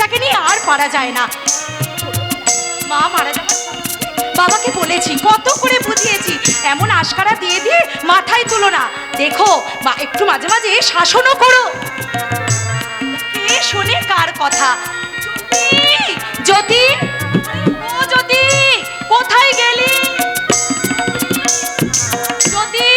মেয়েটাকে নিয়ে আর পারা যায় না। মা মারা যাবে, বাবাকে বলেছি, কত করে বুঝিয়েছি, এমন আশকারা দিয়ে দিয়ে মাথায় তুলো না। দেখো বা একটু মাঝে মাঝে শাসনও করো। কে শোনে কার কথা? জ্যোতি, ও জ্যোতি, কোথায় গেলি? জ্যোতি,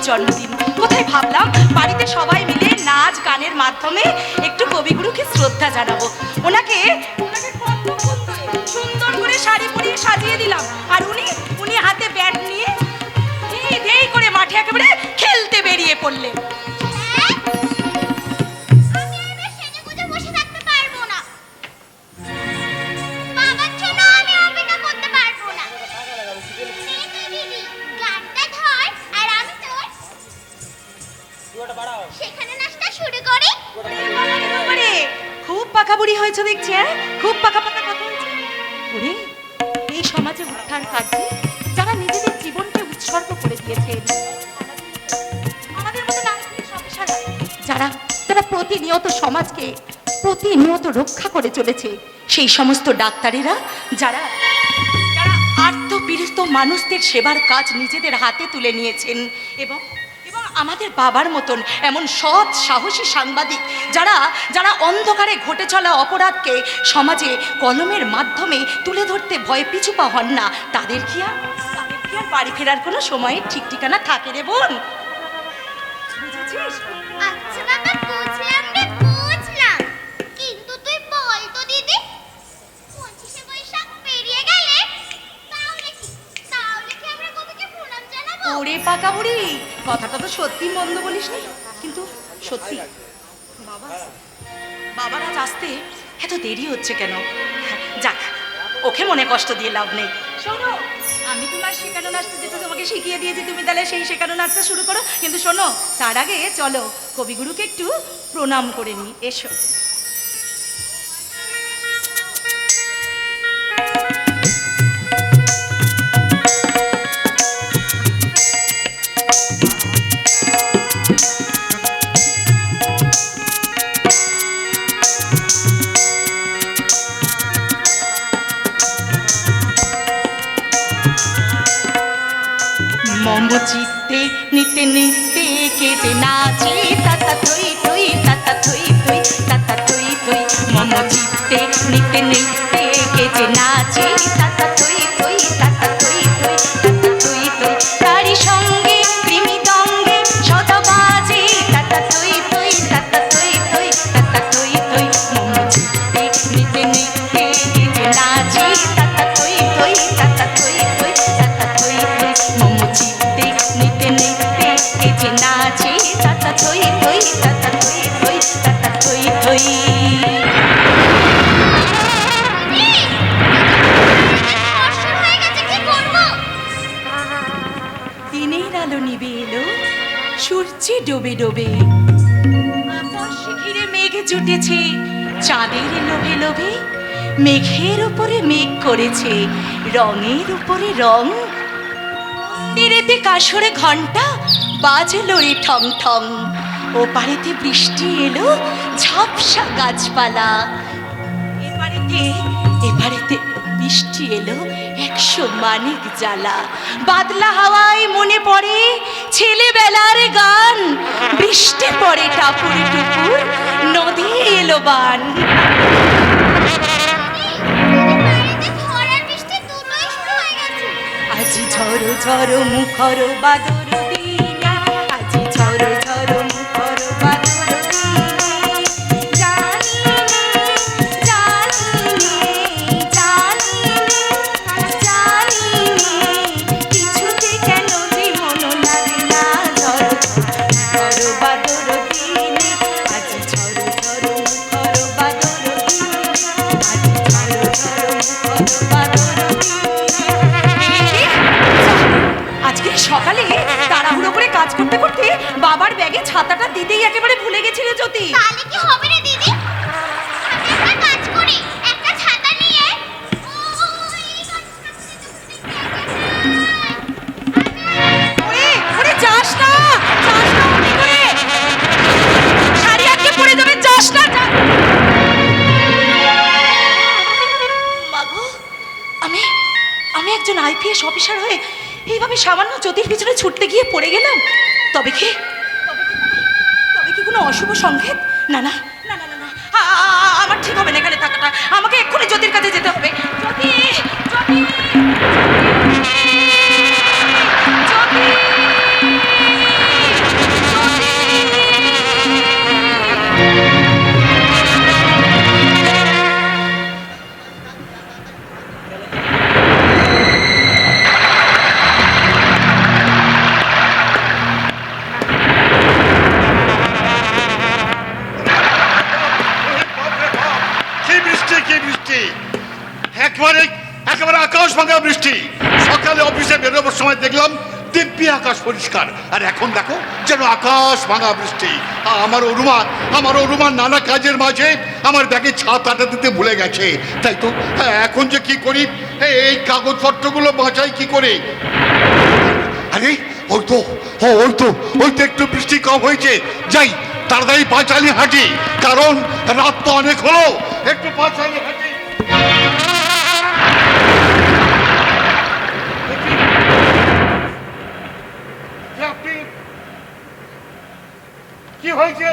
জন্মদিন, কোথায় ভাবলাম বাড়িতে সবাই মিলে নাচ গানের মাধ্যমে একটু কবিগুরুকে শ্রদ্ধা জানাবো। ওনাকে সুন্দর করে শাড়ি পরিয়ে সাজিয়ে দিলাম, আর উনি হাতে ব্যাট নিয়ে ধেই করে মাঠে একেবারে খেলতে বেরিয়ে পড়লেন। খুব পাকা বুড়ি হয়েছে দেখছি, খুব পাকা পাকা কথা হয়েছে। ওরে, এই সমাজে উদ্ধার কাজে যারা নিজেদের জীবনকে উৎসর্গ করে দিয়েছেন, আমাদের মতো নাগরিক সমাজেরা যারা যারা প্রতিনিয়ত সমাজকে প্রতিনিয়ত রক্ষা করে চলেছে, সেই সমস্ত ডাক্তারেরা যারা যারা আত্মপীড়িত মানুষদের সেবার কাজ নিজেদের হাতে তুলে নিয়েছেন, এবং আমাদের বাবার মতন এমন সৎ সাহসী সাংবাদিক যারা যারা অন্ধকারে ঘটে চলা অপরাধকে সমাজে কলমের মাধ্যমে তুলে ধরতে ভয়ে পিছু পা হন না, তাদের কি আর বাড়ি ফেরার কোনো সময় ঠিক ঠিকানা থাকে রে বোন? বুঝেছিস? আচ্ছা বাবা, বুঝলাম রে, বুঝলাম। কিন্তু তুই বল তো দিদি, 25শে বৈশাখ পেরিয়ে গেলে তাহলে কি আমরা কবিকে প্রণাম জানাবো? ওরে পাকা বুড়ি, কথাটা তো সত্যি মন্দ বলিসনি, কিন্তু সত্যি বাবার আজ আসতে এত দেরি হচ্ছে কেন? যাক, ওকে মনে কষ্ট দিয়ে লাভ নেই। শোনো, আমি তোমার শেখানো নাচটা যেটা তোমাকে শিখিয়ে দিয়েছি, তুমি তাহলে সেই শেখানো নাচটা শুরু করো। কিন্তু শোনো, তার আগে চলো কবিগুরুকে একটু প্রণাম করে নিই, এসো। চিত্তে নিতে নিতে কেটে নাচে তাতা থই থই, তাতা থই থই, তাতা থই থই। মম চিত্তে নিতে নিতে কেটে নাচে তাতা থই থই, তাতা থই থই, তাতা থই থই। তারি সঙ্গে কৃমিদঙ্গে সদা বাজে তাতা থই থই, তাতা থই থই, তাতা থই থই। মম চিত্তে নিতে নিতে কেটে নাচে তাতা থই থই, তাতা থই থই, তাতা থই থই। মম চিত্তে নিতে নিতে কেটে নাচে তাতা থই থই, তাতা থই থই, তাতা থই থই। দিনের আলো নিবে এলো, সূর্যে ডোবে ডোবে, আকাশে ঘিরে মেঘ জুটেছে চাঁদের লোভে লোভে। মেঘের উপরে মেঘ করেছে রঙের উপরে রং। তীরেতে কাশরে ঘন্টা বাজলো রে ঠং ঠং। ও পারেতে বৃষ্টি এলো ঝাপসা গাছপালা। এপারেতে বৃষ্টি এলো 100 মানিক জ্বালা। বাদলা হাওয়ায় মনে পড়ে ছেলেবেলার গান। বৃষ্টি পড়ে টাপুর টুপুর, নদী এলো বান। আজি ঝড়ো ঝড়ো মুখর বাদর দিনা, আজি ঝড়ো ঝড়ো মুখর বাদর দিনা। জানি কিছুতে কেন জীবন লাগে না। ঝড়ো আজকে সকালে তাড়াহুড়ো করে কাজ করতে করতে বাবার ব্যাগে ছাতাটা দিতেই একেবারে ভুলে গেছি রে জ্যোতি। তাহলে কি হবে রে দিদি? আমি একটা কাজ করি, একটা ছাতা নিয়ে ওরে ওরে যাস না, যাস না ওদিকে করে। শাড়ি আটকে পড়ে যাবে, যাস না, মাগো, আমি আমি একজন আইপিএস অফিসার হয়ে এইভাবে সামান্য জ্যোতির পিছনে ছুটতে গিয়ে পড়ে গেলাম। তবে কি কোনো অশুভ সংকেত? না না না না না না, আমার ঠিক হবে না এখানে থাকাটা। আমাকে এক্ষুনি জ্যোতির কাছে যেতে হবে। জ্যোতি, জ্যোতি, জ্যোতি, একেবারে একেবারে আকাশ ভাঙা বৃষ্টি। সকালে অফিসে বেরোবার সময় দেখলাম দিব্যি আকাশ পরিষ্কার, আর এখন দেখো যেন আকাশ ভাঙা বৃষ্টি। আমার অরুমান নানা কাজের মাঝে আমার ব্যাগে ছাতাটা দিতে ভুলে গেছে। তাই তো এখন যে কি করি, এই কাগজপত্রগুলো বাঁচাই কি করে? আরে ওই তো একটু বৃষ্টি কম হয়েছে। যাই তাড়াতাড়ি পাঁচালি হাঁটি, কারণ রাত তো অনেক হলো। একটু পাঁচালি হাঁটি। কি হয়েছে?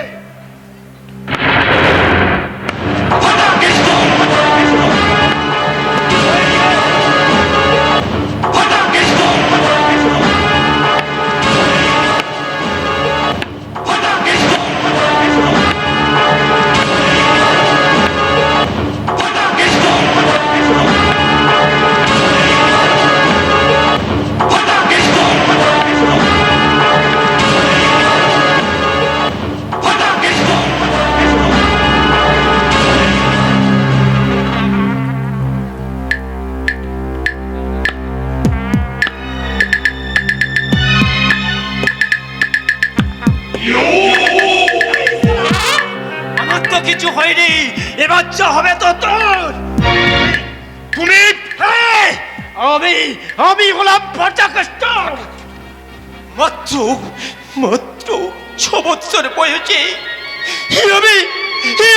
আমার তো কিছু হয়নি, এবার যা হবে তো তোর। তুমি? হ্যাঁ, আমি হলাম পর্যাকষ্ট। মাত্র 6 বছর বয়সে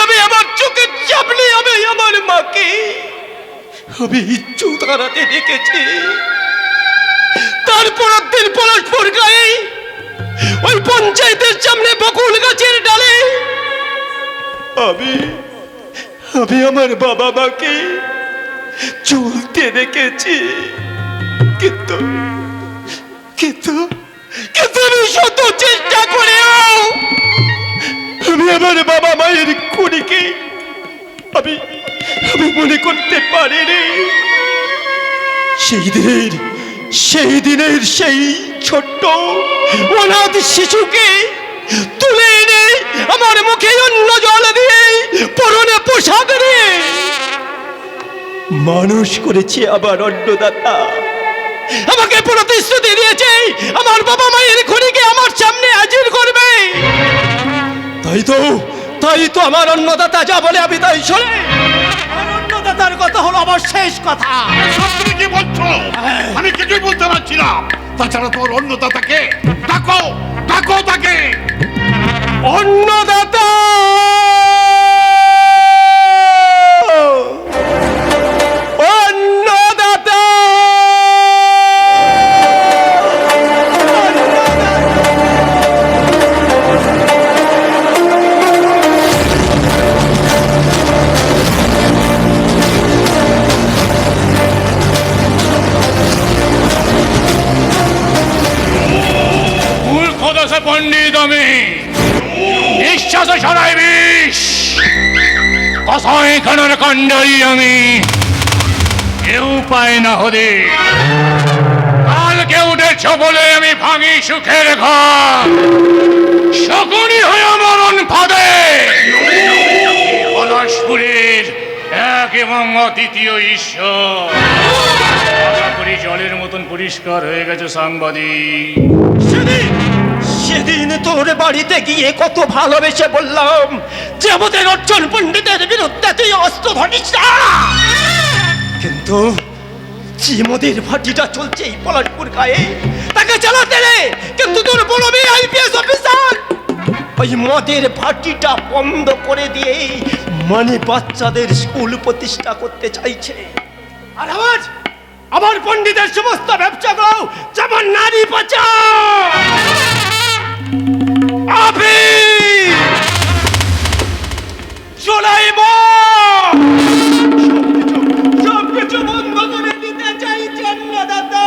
আমি আমার চোখের সামনে আমি আমার মাকে আমি ইজ্জত হারাতে দেখেছি। তারপর দিন পরস্পর গায়ে ওই পঞ্চায়েতের সামনে বকুল গাছের ডালে আমি আমার বাবা মাকে চলতে দেখেছি। কিন্তু কিন্তু কিন্তু আমি শত চেষ্টা করেও আমি আমার বাবা মায়ের খুনিকে আমি মনে করতে পারিনি। সেই দিনের সেই ছোট্ট অনাথ শিশুকে তুলে এনে আমার মুখে অন্ন জল দিয়ে পরনে পোশাক দিয়ে মানুষ করেছে আমার অন্নদাতা। আমাকে প্রতিশ্রুতি দিয়েছে আমার বাবা মায়ের খুনিকে আমার সামনে হাজির করবে। তাই তো আমার অন্নদাতা যা বলে আমি তাই শুনে। আমার অন্নদাতার কথা হলো আমার শেষ কথা। তুমি কি বলছো? আমি কিছুই বলতে পারছি না। তাছাড়া তোমার অন্নদাতাকে ডাকো তাকে। অন্নদাতা, অন্নদাতা, মূর্খদশা পণ্ডিত আমি, নিঃশ্বাস ছড়াই বিষ, কষায় খানার কাণ্ডারি আমি। কেউ পায় না হদে, কালকে উঠেছ বলে আমি ভাঙি সুখের ঘর। শকুনি হয়ে মরণ ফাঁদে পলাশপুরের এক এবং অদ্বিতীয় ঈশ্বর। আশা করি জলের মতন পরিষ্কার হয়ে গেছে সাংবাদিক। সেদিন তোর বাড়িতে গিয়ে কত ভালোবেসে বললাম যে আমাদের অর্জন পণ্ডিতের বিরুদ্ধে তুই অস্ত্র ধরিস না, কিন্তু যে মদের ভাটিটা চলছে এই পলাশপুর গায়ে তাকে চালাতে রে, কিন্তু তোর বড় মেয়ে আইপিএস অফিসার ওই মদের ভাটিটা বন্ধ করে দিয়ে মানে বাচ্চাদের স্কুল প্রতিষ্ঠা করতে চাইছে। আর আমার পণ্ডিতের সমস্ত ব্যবসাগুলো যেমন নারী পাচার, আফিম, সুলাইমান, সবকিছু বন্ধ করে দিতে চাইছেন না দাদা।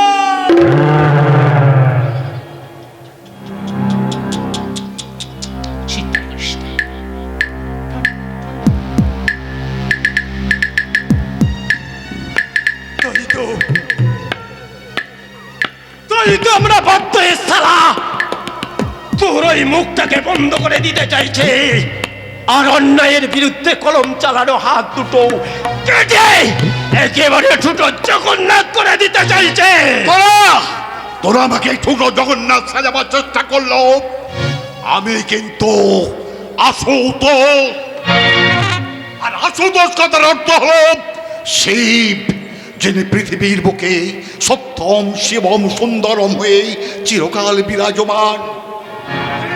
তাই তো আমরা বাধ্য হয়ে সালা তোর ওই মুখটাকে বন্ধ করে দিতে চাইছে, আর অন্যায়ের বিরুদ্ধে কলম চালানো হাত দুটো কেটে একেবারে ছোট জগন্নাথ করে দিতে চাইছে। তোরা আমাকে ছোট জগন্নাথ সাজাবার চেষ্টা করলো, আমি কিন্তু আশুতোষ। আর আশুতোষ কথার অর্থ হলো শিব, যিনি পৃথিবীর বুকে সত্যম শিবম সুন্দরম হয়ে চিরকাল বিরাজমান।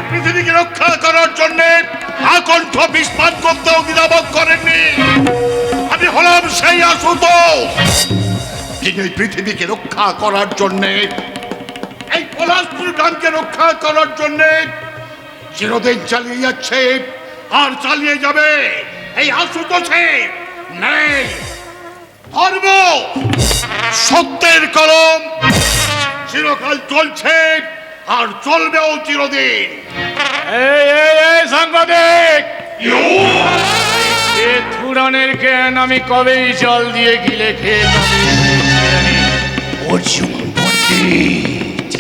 পৃথিবীকে রক্ষা করার জন্য আকণ্ঠ বিস্ফার করতেও দ্বিধাবোধ করেননি। আমি হলাম সেই আশুতোষ, যিনি এই পৃথিবীকে রক্ষা করার জন্য, এই পলাশপুর গ্রামকে রক্ষা করার জন্য চিরদিন চালিয়ে যাচ্ছে আর চালিয়ে যাবে। এই আশুতোষের নেই ধর্ম, সত্যের কলম চিরকাল চলছে আর চলবেও চিরদিন। এই সাংবাদিক, এ থুরানের জ্ঞান আমি কবেই জল দিয়ে গিলে খেয়ে অর্জুন পণ্ডিত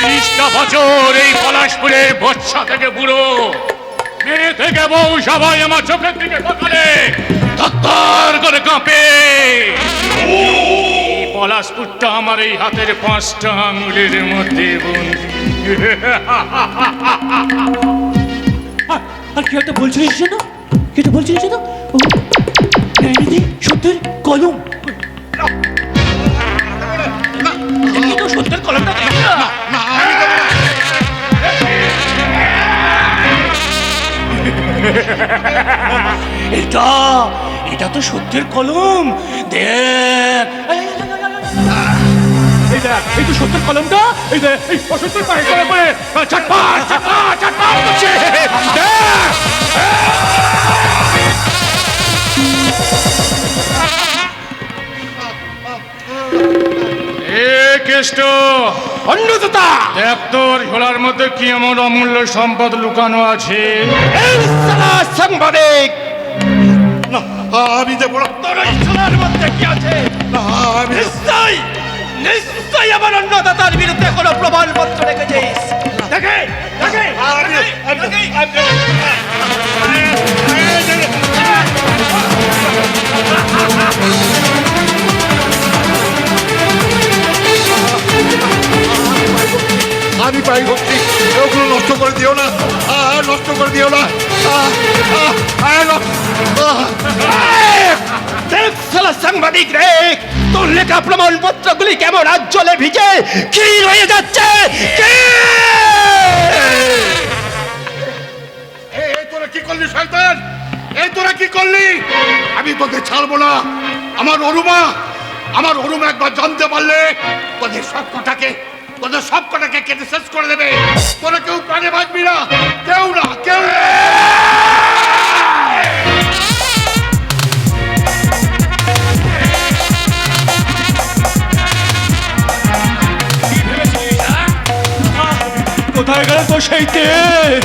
30টা বছর এই পলাশপুরের বচ্চা থেকে বুড়ো, মেয়ে থেকে বউ সবাই আমার চোখের দিকে তাকালে থরথর করে কাঁপে। এই পলাশপুরটা আমার এই হাতের 5টা আঙুলের মধ্যে বন্দি। আর কি একটা বলছিলিস না, কি একটা বলছিলিস না, সত্যের কলম, সত্যের কলমটা এটা এটা তো সত্যের কলম, দেখ এই তো সত্যের কলমটা, এই যে এই সত্যের পায়ে করে করে চটপট চটপট চটপট করছে, দেখ কেষ্ট অন্নদাতা, দেখ তোর ঝোলার মধ্যে কি এমন অমূল্য সম্পদ লুকানো আছে। এই সালা সাংবাদিক, না আমি দেবো না। তোর এই ঝোলার মধ্যে কি আছে? না, আমি দেব- নিশ্চয় নিশ্চয় আমার অন্নদাতার বিরুদ্ধে কোনো প্রমাণপত্র রেখেছিস। দেখে দেখে আমি পাই ভক্তি, ওগুলো নষ্ট করে দিও না, নষ্ট করে দিও না। দেখ সালা সাংবাদিক রে, তোর লেখা প্রমাণপত্রগুলি কেমন আজ্জলে ভিজে কি হয়ে যাচ্ছে। তোরা কি করলি শয়তান, এই তোরা কি করলি? আমি তোদের ছাড়বো না। আমার অরুমা একবার জানতে পারলে তোদের সব কটাকে কেটে শেষ করে দেবে। তোরা কেউ প্রাণে বাঁচবি না, কেউ না, কেউ না। কোথায় গেল তো সেই তেজ,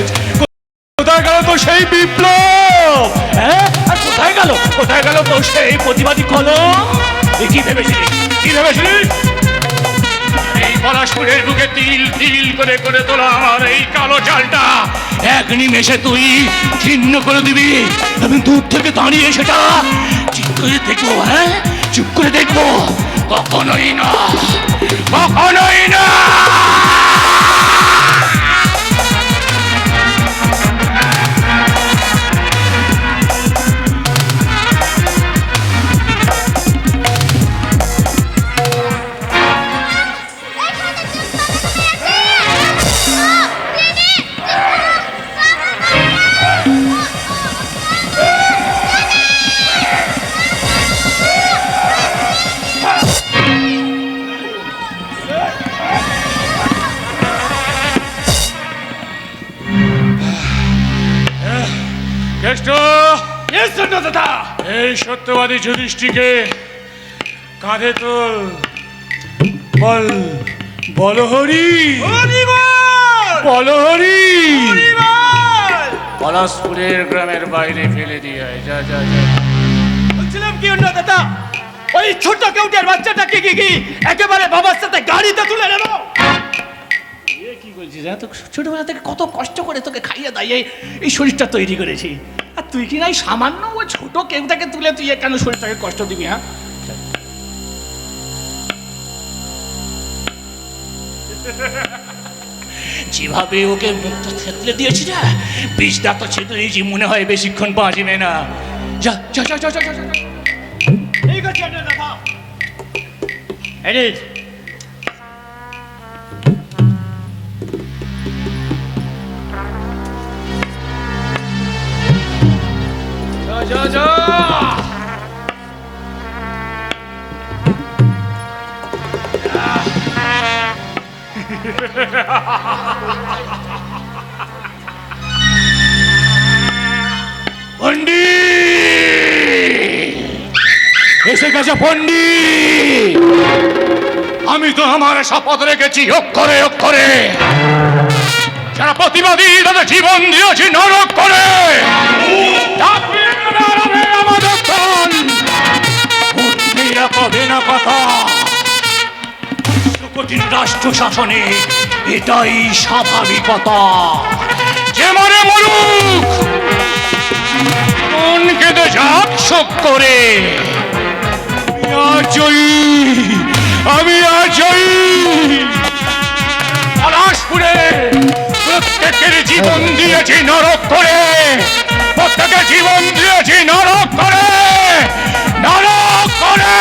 কোথায় গেল তো সেই বিপ্লব, হ্যাঁ? আর কোথায় গেল তো সেই প্রতিবাদী কলম? কি ভেবেছিলি? এই পলাশপুরের বুকে তিল তিল করে করে তোলা আমার এই কালো চালটা এক নিমেষে তুই ছিন্ন করে দিবি। আমি দূর থেকে দাঁড়িয়ে সেটা চুপ করে দেখবো, হ্যাঁ চুপ করে দেখবো। কখনোই না, কখনোই না। কেষ্ট, দাদা এই সত্যবাদী যুধিষ্ঠিকে কাঁধে তোল। বল, বল হরি, বল হরি। পলাশপুরের গ্রামের বাইরে ফেলে দিয়ে আয়। যা যা যা। বলছিলাম কি অন্য দাদা, ওই ছোট কেউটের বাচ্চাটাকে কি একেবারে বাবার সাথে গাড়িতে তুলে নেব? কি বলছিস? তো ছোটবেলা থেকে কত কষ্ট করে তোকে খাইয়ে দাইয়ে এই শরীরটা তৈরি করেছি, আর তুই কি নাই সামান্য ওই ছোট কেউটাকে তুলে তুই কেন শরীরটাকে কষ্ট দিবি? হ্যাঁ, যেভাবে ওকে মুখটা থেতলে দিয়েছি না, বিষটা তো ছেড়ে দিয়েছি, মনে হয় বেশিক্ষণ বাঁচবে না। যা যা যা যা যা যা। ঠিক আছে দাদা। এডিট যা যা। পণ্ডিত এসে গেছে, পণ্ডিত। আমি তো আমার শপথ রেখেছি অক্ষরে অক্ষরে, যারা প্রতিবাদী তাদের জীবন দিয়েছি নরক করে। আমাদের কবে না কথা কঠিন রাষ্ট্র শাসনে এটাই স্বাভাবিকতা। যে মরে মরুক, মন কেঁদে যাক শোক করে। আমি আজই পলাশপুরে প্রত্যেকের জীবন দিয়েছি নরক করে, প্রত্যেকের জীবন দিয়েছি নরক করে, নরক করে।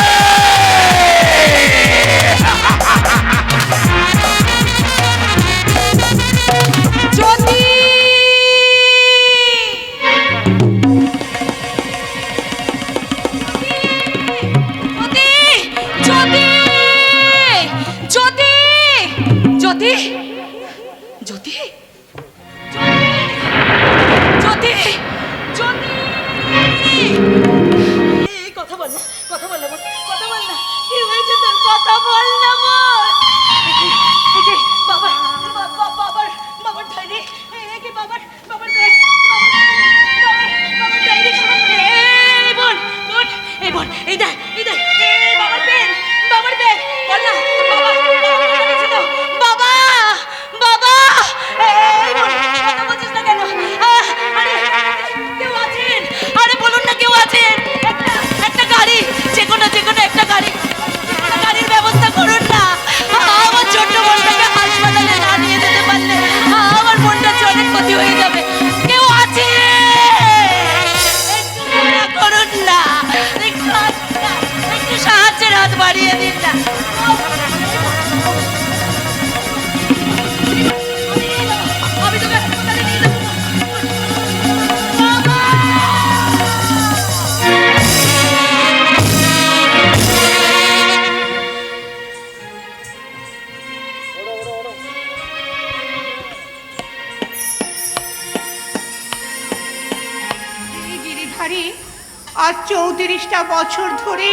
আজ 34টা বছর ধরে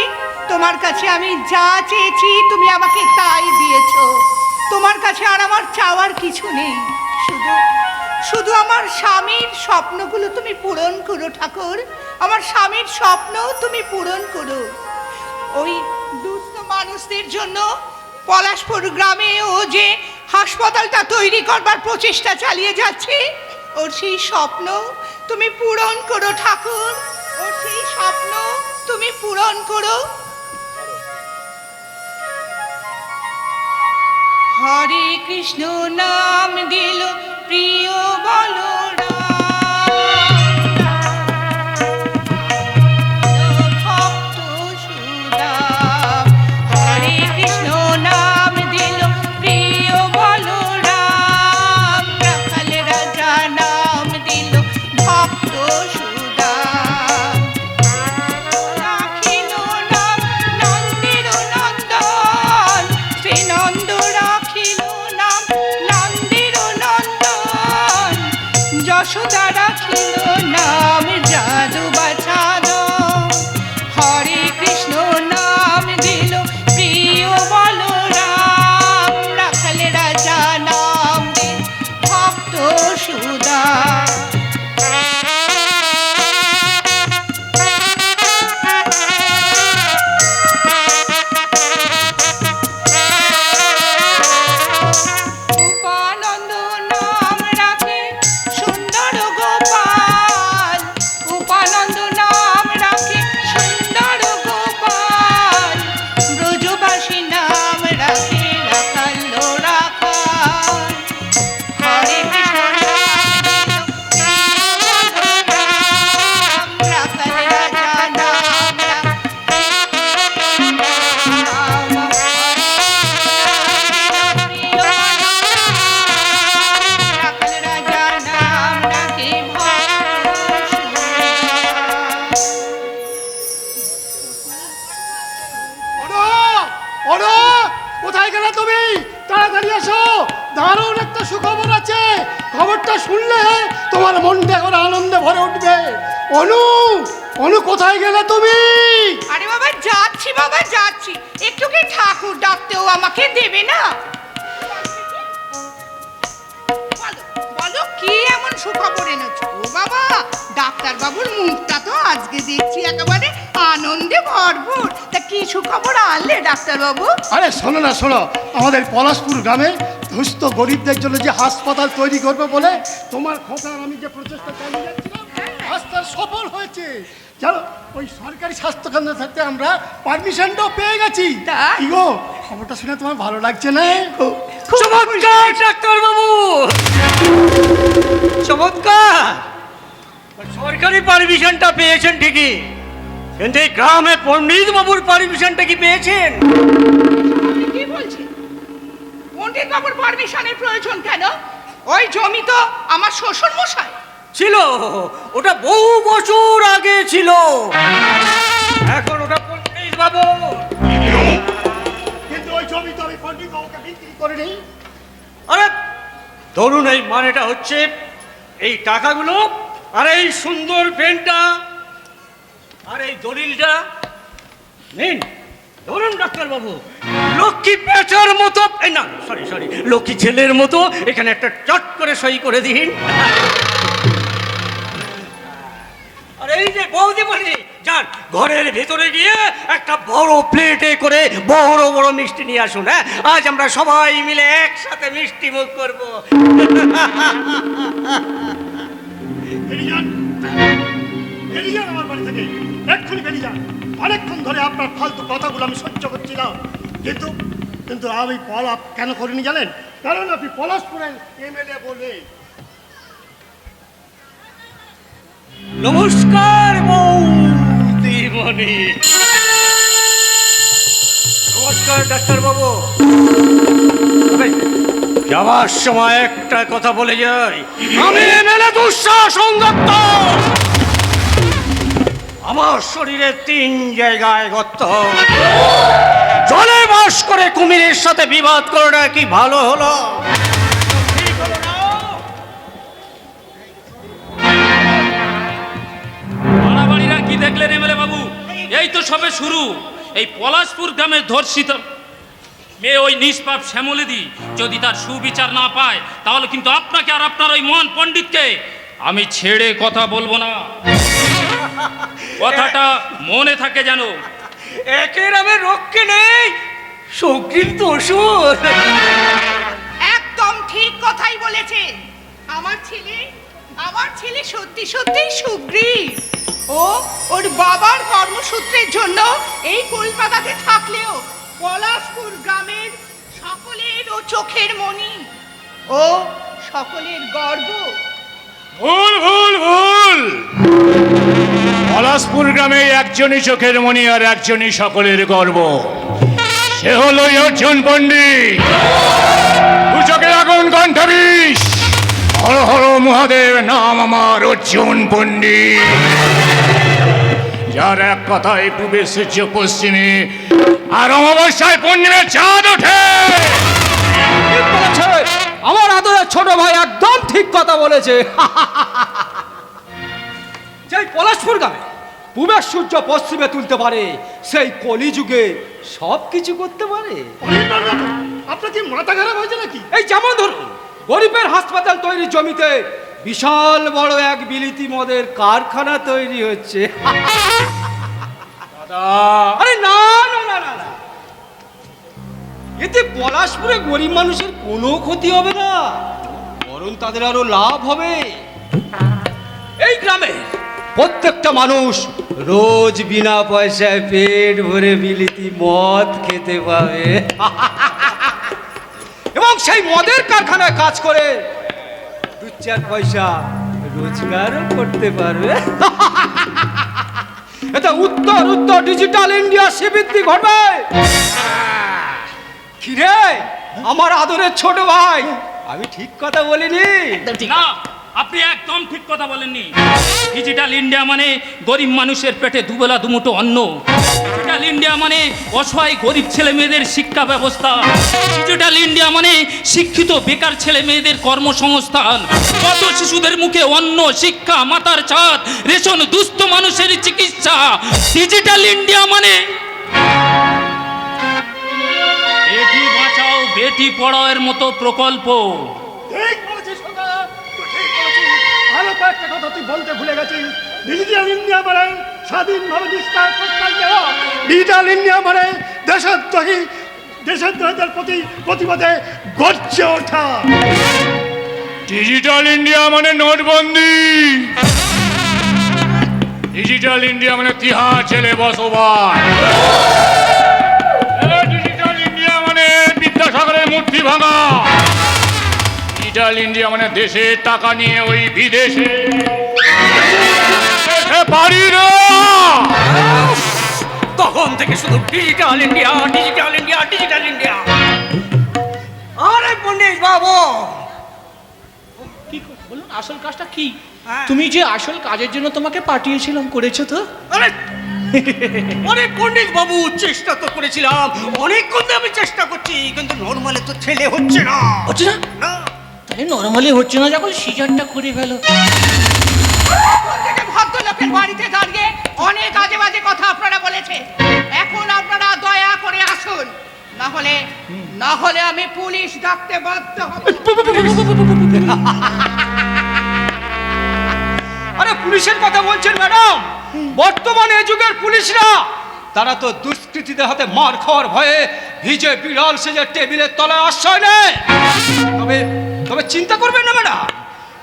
তোমার কাছে আমি যা চেয়েছি তুমি আমাকে তাই দিয়েছো। তোমার কাছে আর আমার চাওয়ার কিছু নেই, শুধু শুধু আমার স্বামীর স্বপ্নগুলো তুমি পূরণ করো ঠাকুর। আমার স্বামীর স্বপ্ন তুমি পূরণ করো। ওই দুস্থ মানুষদের জন্য পলাশপুর গ্রামে ও যে হাসপাতালটা তৈরি করবার প্রচেষ্টা চালিয়ে যাচ্ছে, ওর সেই স্বপ্ন তুমি পূরণ করো ঠাকুর, ওর সেই স্বপ্ন তুমি পূরণ করো। হরে কৃষ্ণ নাম দিল প্রিয় বলরাম, ভক্ত সুদাম। হরে কৃষ্ণ নাম দিল প্রিয় বলরাম, রাখাল রাজা নাম দিল ভক্ত সুদাম। রাখিল নাম নন্দের নন্দন, শ্রী নন্দ রাখিল নাম নন্দের নন্দন, যশোদা রাখিল নাম জাদু বাঁচানো। হরে কৃষ্ণ নাম দিল প্রিয় বলরাম, রাখাল রাজা নাম দিল ভক্ত সুদাম। উপানন্দ নাম রাখে সুন্দর গোপাল, উপানন্দ নাম রাখে সুন্দর গোপাল, ব্রজবাসী নাম রাখে রাখাল রাখাল। হরে কৃষ্ণ নাম দিল রাখাল রাজা নাম রাখাল রাজা নাম রাখে ওরা কোথায় গেলে তুমি? তাড়াতাড়ি এসো, দারুণ একটা সুখবর আছে। খবরটা শুনলে তোমার মনটা এখন আনন্দে ভরে উঠবে। অনু, অনু কোথায় গেলে তুমি? আরে বাবা যাচ্ছি, বাবা যাচ্ছি, একটু কি ঠাকুর ডাকতেও আমাকে দেবে না? বলো বলো কি এমন সুখবর এনেছো? ও বাবা, ডাক্তার বাবুর মুখটা তো আজকে দেখছি একেবারে আনন্দে ভরপুর। তা কি সুখবর আনলে ডাক্তার বাবু? আরে শোনো না, শোনো, আমাদের পলাশপুর গ্রামে দুস্থ গরিবদের জন্য যে হাসপাতাল তৈরি করবে বলে তোমার খোকার আমি যে প্রচেষ্টা চালিয়ে যাচ্ছিলাম, আজ তার সফল হয়েছে। জানো, ওই সরকারি স্বাস্থ্যকেন্দ্র থেকে আমরা পারমিশনটাও পেয়ে গেছি। তাই? কি গো, খবরটা শুনে তোমার ভালো লাগছে না? চমৎকার ডাক্তার বাবু, চমৎকার। সরকারি পারমিশনটা পেয়েছেন ঠিকই, কিন্তু এই গ্রামে পণ্ডিত বাবুর পারমিশনটা কি পেয়েছেন? আপনি কি বলছেন? পণ্ডিত বাবুর পারমিশনের প্রয়োজন কেন? ওই জমি তো আমার শ্বশুর মশাই। ছিল, ওটা বহু বছর আগে ছিল, এখন ওটা পণ্ডিত বাবু। কিন্তু ওই জমি তো আমি পণ্ডিত বাবুকে বিক্রি করে নেই। আরে ধরুন, এই মানেটা হচ্ছে এই টাকাগুলো আর এই সুন্দর পেনটা আর এই দলিলটা নিন। ধরুন ডাক্তার বাবু, লক্ষ্মী পেঁচার মতো, এই না সরি সরি লক্ষ্মী ছেলের মতো এখানে একটা চট করে সই করে দিন। আর এই যে বৌদিমণি, যান ঘরের ভেতরে গিয়ে একটা বড় প্লেটে করে বড় বড় মিষ্টি নিয়ে আসুন। হ্যাঁ, আজ আমরা সবাই মিলে একসাথে মিষ্টি মুখ করবো। বেরিয়ে যান, বেরিয়ে যান আমার বাড়ি থেকে, এক্ষুনি বেরিয়ে যান। অনেকক্ষণ ধরে আপনার ফালতু কথাগুলো আমি সহ্য করছিলাম, কিন্তু কিন্তু আমি পলাপ কেন করিনি জানেন? কারণ আপনি পলাশপুরের এমএলএ বলে। নমস্কার বৌদিমণি। নমস্কার ডাক্তার বাবু। যাওয়ার সময় একটা কথা বলে যাই, আমি এমএলএ দুঃশাসন দত্ত। আমার শরীরে 3 জায়গায় গর্ত, জলে বাস করে কুমিরের সাথে বিবাদ করাটা কি ভালো হলো? ঠিক হলো না? বাড়াবাড়িরা কি দেখলেন এমএলএ বাবু? এই তো সবে শুরু। এই পলাশপুর গ্রামের ধর্ষিত মেয়ে ওই নিষ্পাপ শ্যামলেদি যদি তার সুবিচার না পায়, তাহলে কিন্তু আপনাকে আর আপনার ওই মহান পণ্ডিতকে আমি ছেড়ে কথা বলবো না। কথাটা মনে থাকে যেন। একের আমি রক্ষে নেই, শৌখিন তো ওষুধ। একদম ঠিক কথাই বলেছেন। আমার ছেলে সত্যি সত্যি সুগ্রীব। ওর বাবার কর্মসূত্রের জন্য এই কলকাতাতে থাকলেও পলাশপুর গ্রামের সকলের ও চোখের মণি, ও সকলের গর্ব। ভুল ভুল ভুল, পলাশপুর গ্রামে একজনই চোখের মণি আর একজনই সকলের গর্ব, সে হলো অর্জুন পণ্ডিত। দু চোখে আগুন কণ্ঠ বিষ, হর হর মহাদেব নাম আমার অর্জুন পণ্ডিত, যার এক কথায় পূবে সূর্য পশ্চিমে আর অমাবস্যায় পূর্ণিমের চাঁদ ওঠে। ঠিক বলেছে, আমার আদরের ছোট ভাই একদম ঠিক কথা বলেছে। যেই পলাশপুর গ্রামে পূবের সূর্য পশ্চিমে তুলতে পারে, সেই কলিযুগে সব কিছু করতে পারে। আপনার কি মাথা খারাপ হয়েছে নাকি? এই যেমন ধরুন, গরিবের হাসপাতাল তৈরির জমিতে বিশাল বড় এক বিলিতি মদের কারখানা তৈরি হচ্ছে। আরে না না না না না, এতে পলাশপুরে গরিব মানুষের কোনো ক্ষতি হবে না, বরং তাদের আরো লাভ হবে। এই গ্রামে প্রত্যেকটা মানুষ রোজ বিনা পয়সায় পেট ভরে বিলিতি মদ খেতে পাবে, এবং সেই মদের কারখানায় কাজ করে 2-4 পয়সা রোজগারও করতে পারবে। এটা উত্তর উত্তর ডিজিটাল ইন্ডিয়া শ্রীবৃদ্ধি ঘটবে। কিরে আমার আদরের ছোট ভাই, আমি ঠিক কথা বলিনি? না, আপনি একদম ঠিক কথা বলেননি। ডিজিটাল ইন্ডিয়া মানে গরিব মানুষের পেটে দুবেলা দুমুঠো অন্ন। ডিজিটাল ইন্ডিয়া মানে অসহায় গরিব ছেলে মেয়েদের শিক্ষা ব্যবস্থা। ডিজিটাল ইন্ডিয়া মানে শিক্ষিত বেকার ছেলে মেয়েদের কর্মসংস্থান, কত শিশুদের মুখে অন্ন, শিক্ষা, মাথার ছাদ, রেশন, দুস্থ মানুষের চিকিৎসা। ডিজিটাল ইন্ডিয়া মানে বেটি বাঁচাও বেটি পড়াও এর মতো প্রকল্প। ঠিক বলেছিস সোনা, তুই ঠিক বলেছিস। আরো কয়েকটা কথা তুই বলতে ভুলে গেছিস। ডিজিটাল ইন্ডিয়া মানে স্বাধীনভাবে বিস্তার প্রস্তাব দেওয়া। ডিজিটাল ইন্ডিয়া মানে দেশদ্রোহীদের প্রতি প্রতিবাদে গর্জে ওঠা। ডিজিটাল ইন্ডিয়া মানে নোটবন্দি। ডিজিটাল ইন্ডিয়া মানে তিহার ছেলে বসবাস। ডিজিটাল ইন্ডিয়া মানে বিদ্যাসাগরের মূর্তি ভাঙা। ডিজিটাল ইন্ডিয়া মানে দেশের টাকা নিয়ে ওই বিদেশে পারি না। তখন থেকে শুধু digital India, digital India, digital India. আরে পণ্ডিত বাবু, কি বলুন আসল কাজটা কি? তুমি যে আসল কাজের জন্য তোমাকে পাঠিয়েছিলাম, করেছো তো? আরে অনেক পণ্ডিত বাবু, চেষ্টা তো করেছিলাম, অনেকক্ষণ ধরে আমি চেষ্টা করছি, কিন্তু নর্মালে তো ছেলে হচ্ছে না। হচ্ছে না? না, তাহলে নরমালি হচ্ছে না, যখন সিজারটা করে ফেলো। ভদ্রলোকের বাড়িতে দাঁড়িয়ে অনেক আজে বাজে কথা আপনারা বলেছে। এখন আপনারা দয়া করে আসুন, না হলে আমি পুলিশ ডাকতে বাধ্য হব। আরে পুলিশের কথা বলছেন ম্যাডাম? বর্তমানে এই যুগের পুলিশরা তারা তো দুষ্কৃতীদের হাতে মার খাওয়ার ভয়ে ভিজে বিড়াল সেজে টেবিলের তলায় আশ্রয় নেয়। তবে চিন্তা করবেন না ম্যাডাম,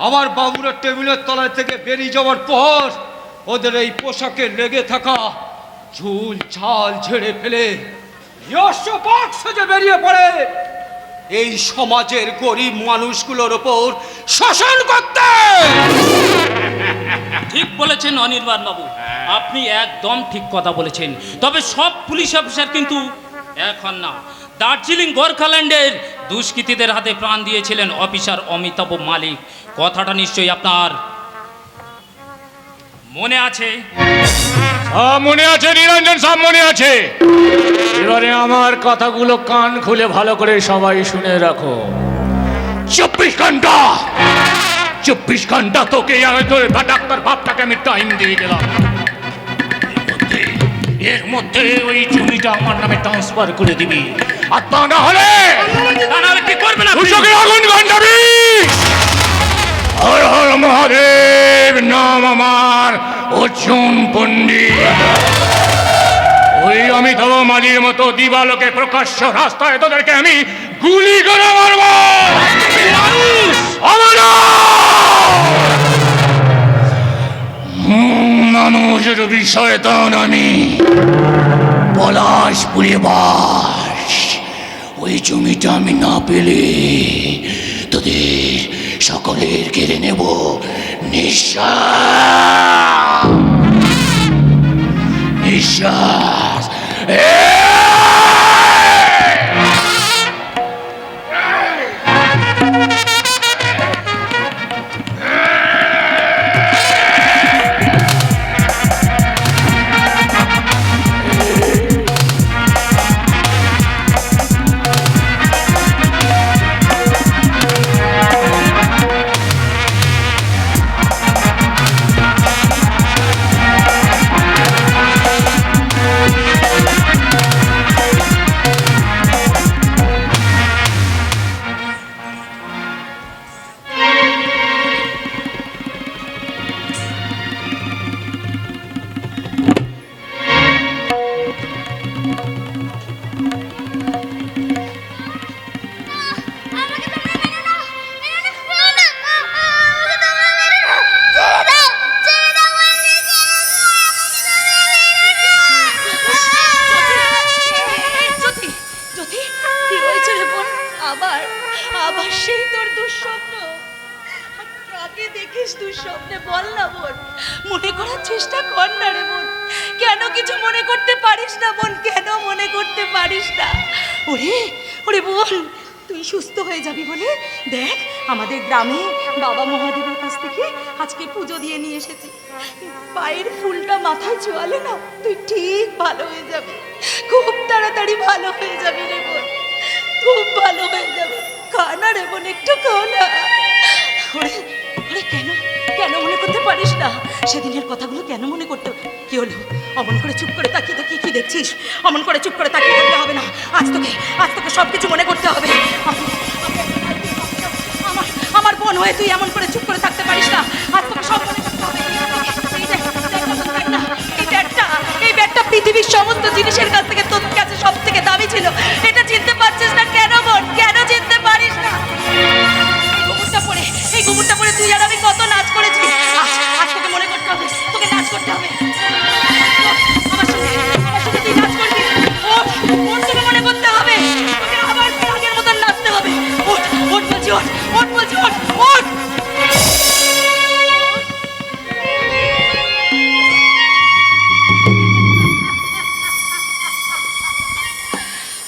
আমার বাবুরা টেবিলের তলায় থেকে বেরিয়ে যাওয়ার পর ওদের এই পোশাকে লেগে থাকা ঝুল ঝাল ঝেড়ে ফেলে যশপাক সেজে বেরিয়ে পড়ে এই সমাজের গরিব মানুষগুলোর ওপর শাসন করতে। ঠিক বলেছেন অনির্বাণ বাবু, আপনি একদম ঠিক কথা বলেছেন। তবে সব পুলিশ অফিসার কিন্তু এখন না। দার্জিলিং গোর্খাল্যান্ডের দুষ্কৃতীদের হাতে প্রাণ দিয়েছিলেন অফিসার অমিতাভ মালিক। কথাটা নিশ্চয়ই আপনার মনে আছে? সব মনে আছে নিরঞ্জন, সব মনে আছে। এবারে আমার কথাগুলো কান খুলে ভালো করে সবাই শুনে রাখো। 24 ঘন্টা তোকে ডাক্তার বাপটাকে আমি টাইম দিয়ে গেলাম। এর মধ্যে ওই জমিটা আমার নামে ট্রান্সফার করে দিবি, আর তা না হলে কি করবেন? আগুন গন্ডাবি। হর হর মহাদেব নাম আমার অর্জুন পণ্ডিত। ওই অমিতাভ মাঝির মতো দিবালোকে প্রকাশ্য রাস্তায় তোদেরকে আমি গুলি করে মারব। মানুষের বিষয়তন আমি পলাশপুরে বাস। ওই জমিটা আমি না পেলে তোদের সকলের কেড়ে নেব নিঃশ্বাস নিঃশ্বাস। আমাকে তোমরা মেরো না, মেরো না, মেরো না। আমাকে তোমরা মেরো না। ছেড়ে দাও, বলছি, জ্যোতি, জ্যোতি, কি হয়েছে রে বোন? আবার আবার সেই তোর দুঃস্বপ্ন? কাকে দেখিস দুঃস্বপ্নে বল না বোন, মনে করার চেষ্টা কর না রে বোন। কেন কিছু মনে করতে পারিস না বোন? কেন মনে করতে পারিস না? ওরে ওরে বোন, তুই সুস্থ হয়ে যাবি বলে দেখ আমাদের গ্রামে বাবা মহাদেবের কাছ থেকে আজকে পুজো দিয়ে নিয়ে এসেছি। পায়ের ফুলটা মাথায় চোয়ালে না, তুই ঠিক ভালো হয়ে যাবি, খুব তাড়াতাড়ি ভালো হয়ে যাবি রে বোন, খুব ভালো হয়ে যাবে। খানা রে বোন, একটু খানা। ওরে ওরে, কেন কেন মনে করতে পারিস না? সেদিনের কথাগুলো কেন মনে করতে? কি হলো? অমন করে চুপ করে তাকিয়ে তাকিয়ে কি দেখছিস? অমন করে চুপ করে তাকিয়ে থাকতে হবে না। আজ তোকে সব কিছু মনে করতে হবে। আমার আমার বোন হয়ে তুই এমন করে চুপ করে থাকতে পারিস না। আজ তোকে সব মনে করতে হবে। এই ব্যাগটা পৃথিবীর সমস্ত জিনিসের কাছ থেকে তোর কাছে সব থেকে দামি ছিল। এটা চিনতে পারছিস না কেন বোন? কেন চিনতে পারিস না? এই ঘুমুরটা পরে তুই আর আমি কত নাচ করেছি। আজ তোকে মনে করতে হবে, তোকে নাচ করতে হবে। আমার সঙ্গে তুই নাচ করবি। ওঠ, তোকে মনে করতে হবে, তোকে আবার আগের মতন নাচতে হবে। ওঠ ওঠ বলছি, ওঠ ওঠ বলছি, ওঠ ওঠ।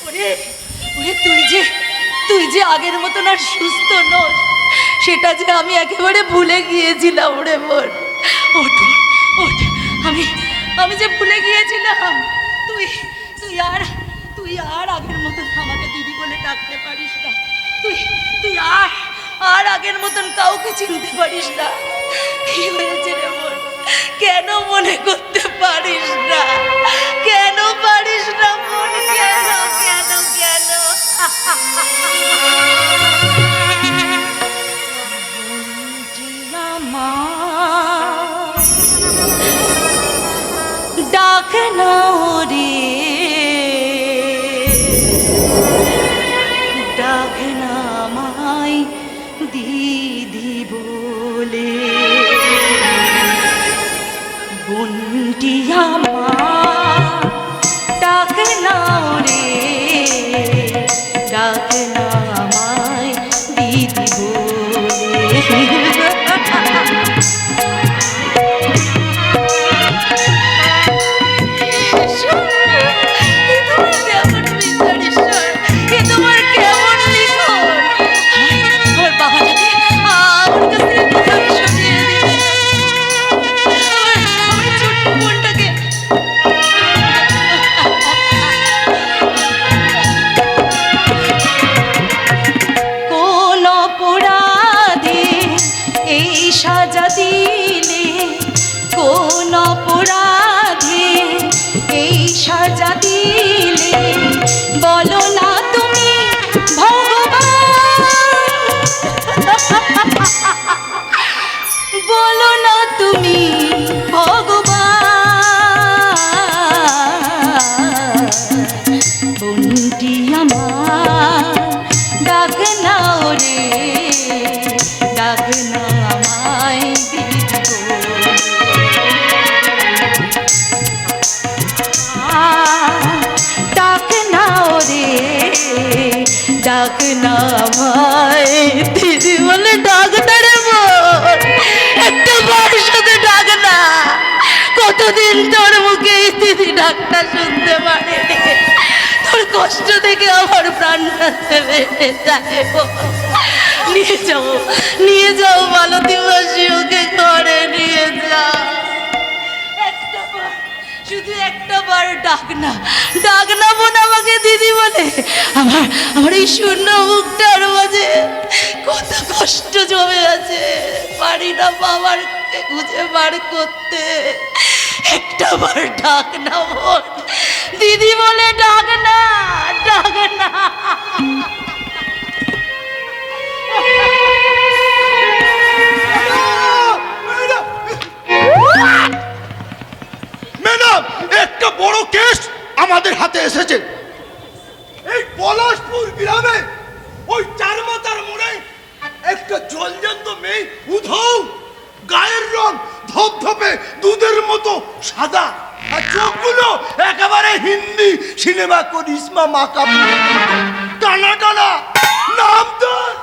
ওরে ওরে, তুই যে আগের মতন আর সুস্থ নস, সেটা যে আমি একেবারে ভুলে গিয়েছিলাম রে বোন। ওঠ ওঠ, আমি যে ভুলে গিয়েছিলাম। তুই আর আগের মতন আমাকে দিদি বলে ডাকতে পারিস না। তুই আর আগের মতন কাউকে চিনতে পারিস না। কি হয়েছে রে বোন? কেন মনে করতে পারিস না? কেন পারিস না বোন? কেন কেন কেন? ডাক না রে, ডাক না আমায় দিদি বলে। বোনটি আমার ডাক না রে, ডাক না আমায় দিদি বলে। ডাক না ভাই, দিদি বলে ডাক না রে বোন, একটা বার শুধু ডাক না। কতদিন তোর মুখে এই দিদি ডাকটা শুনতে পারে, তোর কষ্ট থেকে আমার প্রাণটা বেড়ে যায়। নিয়ে যাও মালতী মাসি, ওকে ঘরে নিয়ে যাও। শুধু একটা বার ডাক না বোন আমাকে দিদি বলে। আমার এই শূন্য মুখটার মাঝে কত কষ্ট জমে আছে, পারি না বাবারকে খুঁজে বার করতে। একটা বার ডাক না বোন, দিদি বলে ডাক না। ম্যাডাম, একটা বড় কেস আমাদের হাতে এসেছে। এই পলাশপুর গ্রামে ওই চারমাথার মোড়ে একটা জলজান্ত মেয়ে, উধাও, গায়ের রং ধপধপে দুধের মতো সাদা, আর চোখগুলো একেবারে হিন্দি সিনেমা করিশ্মা মাকা, টানা টানা, নাম তার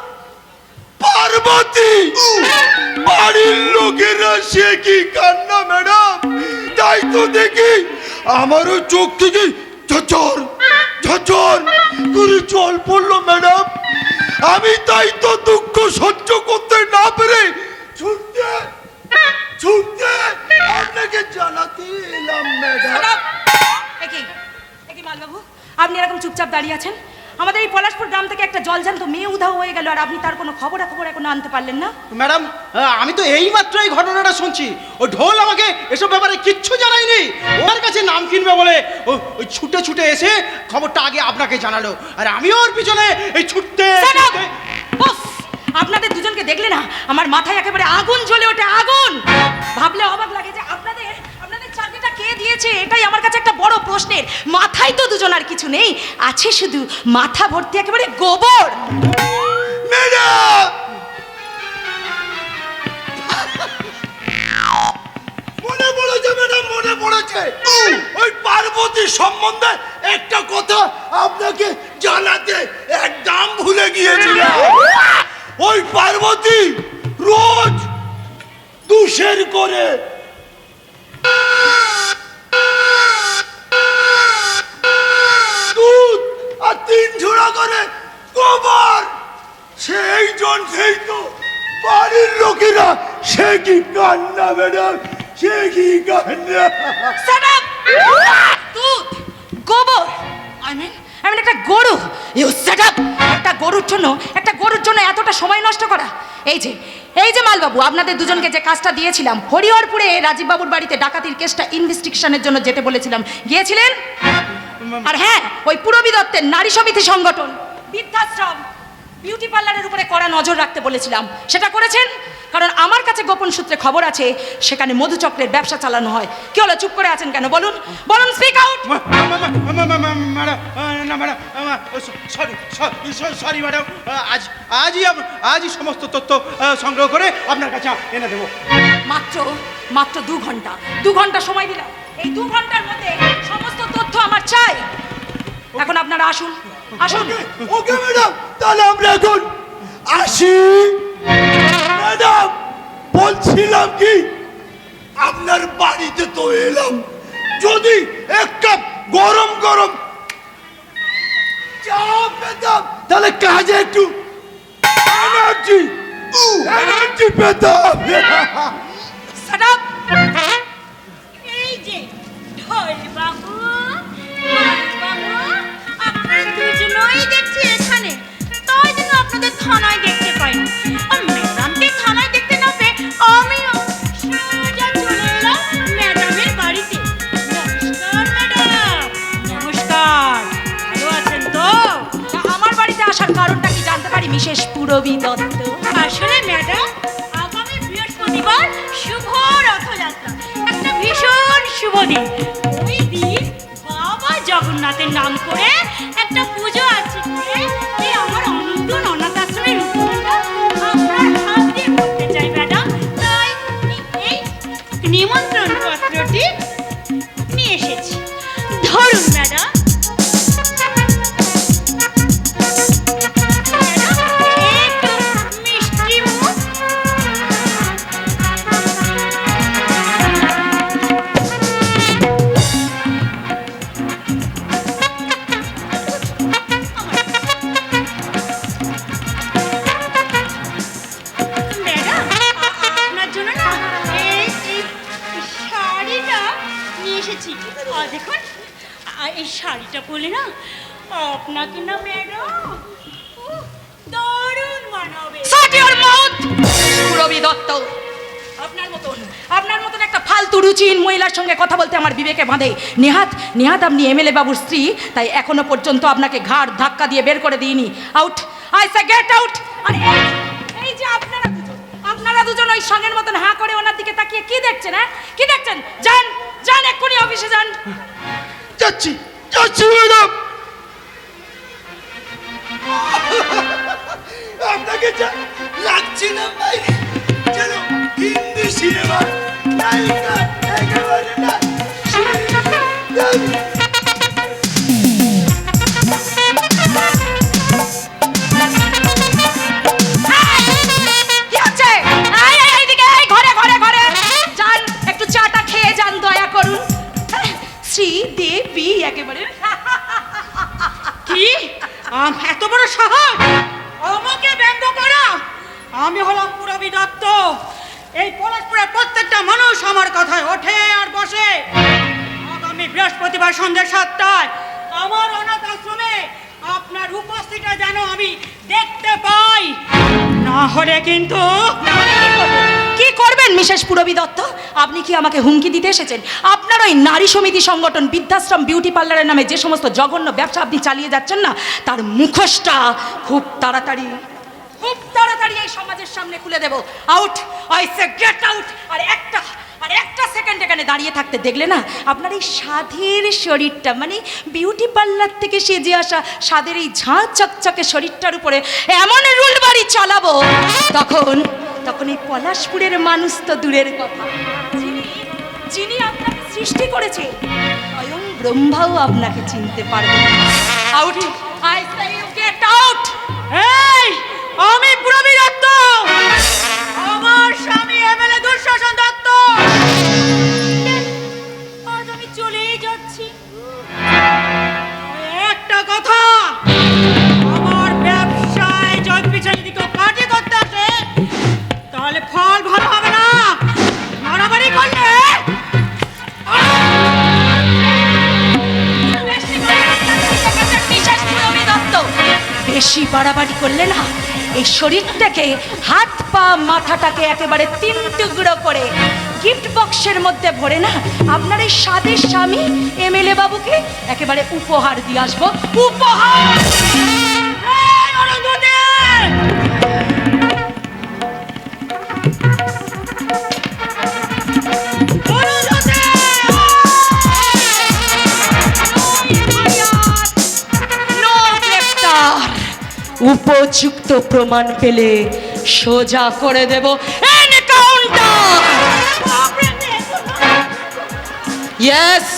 পার্বতী। বাড়ির লোকেরা সে কি কান্না ম্যাডাম, তাই তো দেখি আমারও চোখ থেকে ঝরঝর করে জল পড়লো ম্যাডাম। আমি তাই তো দুঃখ সহ্য করতে না পেরে ছুটতে আপনাকে জানাতে এলাম ম্যাডাম। একই মালবাবু, আপনি এরকম চুপচাপ দাঁড়িয়ে আছেন? আমাদের এই পলাশপুর গ্রাম থেকে একটা জলজান্ত মেয়ে উধাও হয়ে গেল, আর আপনি তার কোনো খবর এখনো আনতে পারলেন না? ম্যাডাম, আমি তো এই মাত্র এই ঘটনাটা শুনছি। ওই ঢোল আমাকে এসব ব্যাপারে কিচ্ছু জানায়নি। ওর কাছে নাম কিনবে বলে ওই ছুটে এসে খবরটা আগে আপনাকে জানালো, আর আমিও ওর পিছনে এই ছুটতে। আপনাদের দুজনকে দেখলে না আমার মাথায় একেবারে আগুন জ্বলে ওঠে, আগুন। ভাবলে অবাক লাগে যে আপনাদের চাকরিটা কে দিয়েছে, এটাই আমার কাছে একটা বড় প্রশ্নের। মাথায় তো দুজন আর কিছু নেই, আছে শুধু মাথা ভর্তি একেবারে গোবর। মনে পড়েছে ওই পার্বতী সম্বন্ধে একটা কথা আপনাকে জানাতে একদম ভুলে গিয়েছিলাম। ওই পার্বতী রোজ দুশের করে দুধ আর 3 ঝোড়া করে গোবর, সেই তো বাড়ির লোকেরা সে কি কান্না ম্যাডাম, সে কি কান্না। দুধ, গোবর, I mean একটা গরু। একটা গরুর জন্য এতটা সময় নষ্ট করা। এই যে মালবাবু, আপনাদের দুজনকে যে কাজটা দিয়েছিলাম, হরিহরপুরে রাজীব বাবুর বাড়িতে ডাকাতির কেসটা ইনভেস্টিগেশনের জন্য যেতে বলেছিলাম, গিয়েছিলেন? আর হ্যাঁ, ওই পুরবী দত্তের নারী সমিতি সংগঠন, বৃদ্ধাশ্রম, বিউটি পার্লারের উপরে কড়া নজর রাখতে বলেছিলাম, সেটা করেছেন? কারণ আমার কাছে গোপন সূত্রে খবর আছে সেখানে মধুচক্রের ব্যবসা চালানো হয়। কি হলো, চুপ করে আছেন কেন? বলুন, স্পিক আউট। সরি ম্যাডাম, আজই সমস্ত তথ্য সংগ্রহ করে আপনার কাছে এনে দেবো। মাত্র 2 ঘন্টা সময় দিলাম। এই 2 ঘন্টার মধ্যে সমস্ত তথ্য আমার চাই। এখন আপনারা আসুন। ওকে ম্যাডাম, তাহলে আমরা এখন আসি। ম্যাডাম, বলছিলাম কি, আপনার বাড়িতে তো এলাম, যদি এক কাপ গরম চা পেতাম তাহলে কাজে একটু এনার্জি পেতাম। এই যে ঢোল বাবু, আপনারা দুজনই দেখছি এখানে, তাই জন্য আপনাদের থানায় দেখতে পাই না। আর ম্যাডামকে থানায় দেখতে না পেয়ে আমিও সোজা চলে এলাম ম্যাডামের বাড়িতে। নমস্কার ম্যাডাম। নমস্কার, ভালো আছেন তো? আমার বাড়িতে আসার কারণটা কি জানতে পারি মিসেস পুরবী দত্ত? আসলে ম্যাডাম, আগামী বৃহস্পতিবার শুভ রথযাত্রা, একটা ভীষণ শুভ দিন। ওই দিন বাবা জগন্নাথের নাম করে একটা পুজো আছে। এই আমার অনন্ত অনাথ আশ্রমের উদ্যোগটা আপনার হাত দিয়ে করতে চাই ম্যাডাম, তাই এই নিমন্ত্রণ পত্রটি নিয়ে এসেছি। ধরুন ম্যাডাম। শাড়িটা পরলে না আপনাকে না ম্যাডাম দারুণ মানাবে। Shut your mouth! সুরভি দত্ত, আপনার মতন একটা ফালতু রুচিহীন মহিলার সঙ্গে কথা বলতে আমার বিবেকে বাঁধে। নেহাত আপনি এমএলএ বাবুর স্ত্রী, তাই এখনো পর্যন্ত আপনাকে ঘাড় ধাক্কা দিয়ে বের করে দিইনি। Out, I say get out. আর এই যে আপনারা দুজন ওই সঙ্গের মতন হাঁ করে ওনার দিকে তাকিয়ে কি দেখছেন? হ্যাঁ, কি দেখছেন? যান এক্ষুনি অফিসে যান। যাচ্ছি ম্যাডাম। আপনাকে লাগছে না ভাই? চলো হিন্দি সিনেমা নায়িকা একেবারে না। কি হচ্ছে? এইদিকে, ঘরে যান, একটু চাটা খেয়ে যান দয়া করুন। শ্রীদেবী একেবারে। কি এত বড় সাহস আমাকে ব্যঙ্গ করা? আমি হলাম পুরবী দত্ত। এই পলাশপুরের প্রত্যেকটা মানুষ আমার কথায় ওঠে আর বসে। আগামী বৃহস্পতিবার সন্ধ্যা 7টায় আমার অনাথ আশ্রমে আপনার উপস্থিতিটা যেন আমি দেখতে পাই, না হলে কিন্তু। কি করবেন মিসেস পুরবী দত্ত? আপনি কি আমাকে হুমকি দিতে এসেছেন? আপনার ওই নারী সমিতি সংগঠন বৃদ্ধাশ্রম বিউটি পার্লারের নামে যে সমস্ত জঘন্য ব্যবসা আপনি চালিয়ে যাচ্ছেন না, তার মুখোশটা খুব তাড়াতাড়ি এই সমাজের সামনে খুলে দেব। Out, I say get out. আর একটা সেকেন্ড এখানে দাঁড়িয়ে থাকতে দেখলে না, আপনার এই সাধের শরীরটা, মানে বিউটি পার্লার থেকে সেজে আসা সাধের এই ঝাঁ চকচকে শরীরটার উপরে এমন রুল বাড়ি চালাবো, তখন এই পলাশপুরের মানুষ তো দূরের কথা, যিনি আপনাকে সৃষ্টি করেছে স্বয়ং ব্রহ্মাও আপনাকে চিনতে পারবে না। Out, I say you get out. এই আমি পুরবী দত্ত, আমার স্বামী এমএলএ দুঃশাসন দত্ত, আজ আমি চলেই যাচ্ছি। একটা কথা, আমার ব্যবসায় যদি পিছনে দিকে পার্টি করতে আসে তাহলে ফল ভালো হবে না। মারামারি করলে বেশি বাড়াবাড়ি করলে না, এই শরীরটাকে, হাত পা মাথাটাকে একেবারে 3 টুকরো করে গিফট বক্সের মধ্যে ভরে না আপনার এই সাদের স্বামী এমএলএ বাবুকে একেবারে উপহার দিয়ে আসবো। উপহার! উপযুক্ত প্রমাণ পেলে সোজা করে দেব encounter. Yes,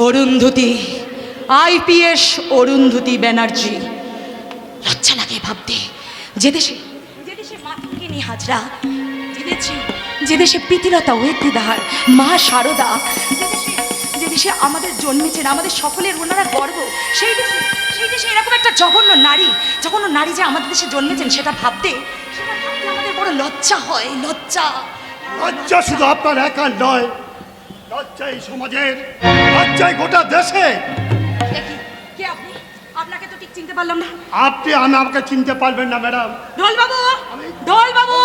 Arundhati, IPS Arundhati Banerjee. লজ্জা লাগে ভাবতে, যে দেশে মাতঙ্গিনী হাজরা, যে দেশে প্রীতিলতা ওয়েত্তিদার, মা শারদা, যে দেশে আমাদের জন্মেছেন, আমাদের সকলের ওনারা গর্ব, সেই দেশে এরকম একটা জঘন্য নারী যে আমাদের দেশে জন্মেছেন, সেটা ভাবতে আমাদের বড় লজ্জা হয়। লজ্জা শুধু আপনার একার নয়, লজ্জা এই সমাজের, লজ্জা গোটা দেশে। কে আপনি? আপনাকে তো ঠিক চিনতে পারলাম না। আমাকে চিনতে পারবেন না ম্যাডাম। ঢোল বাবু!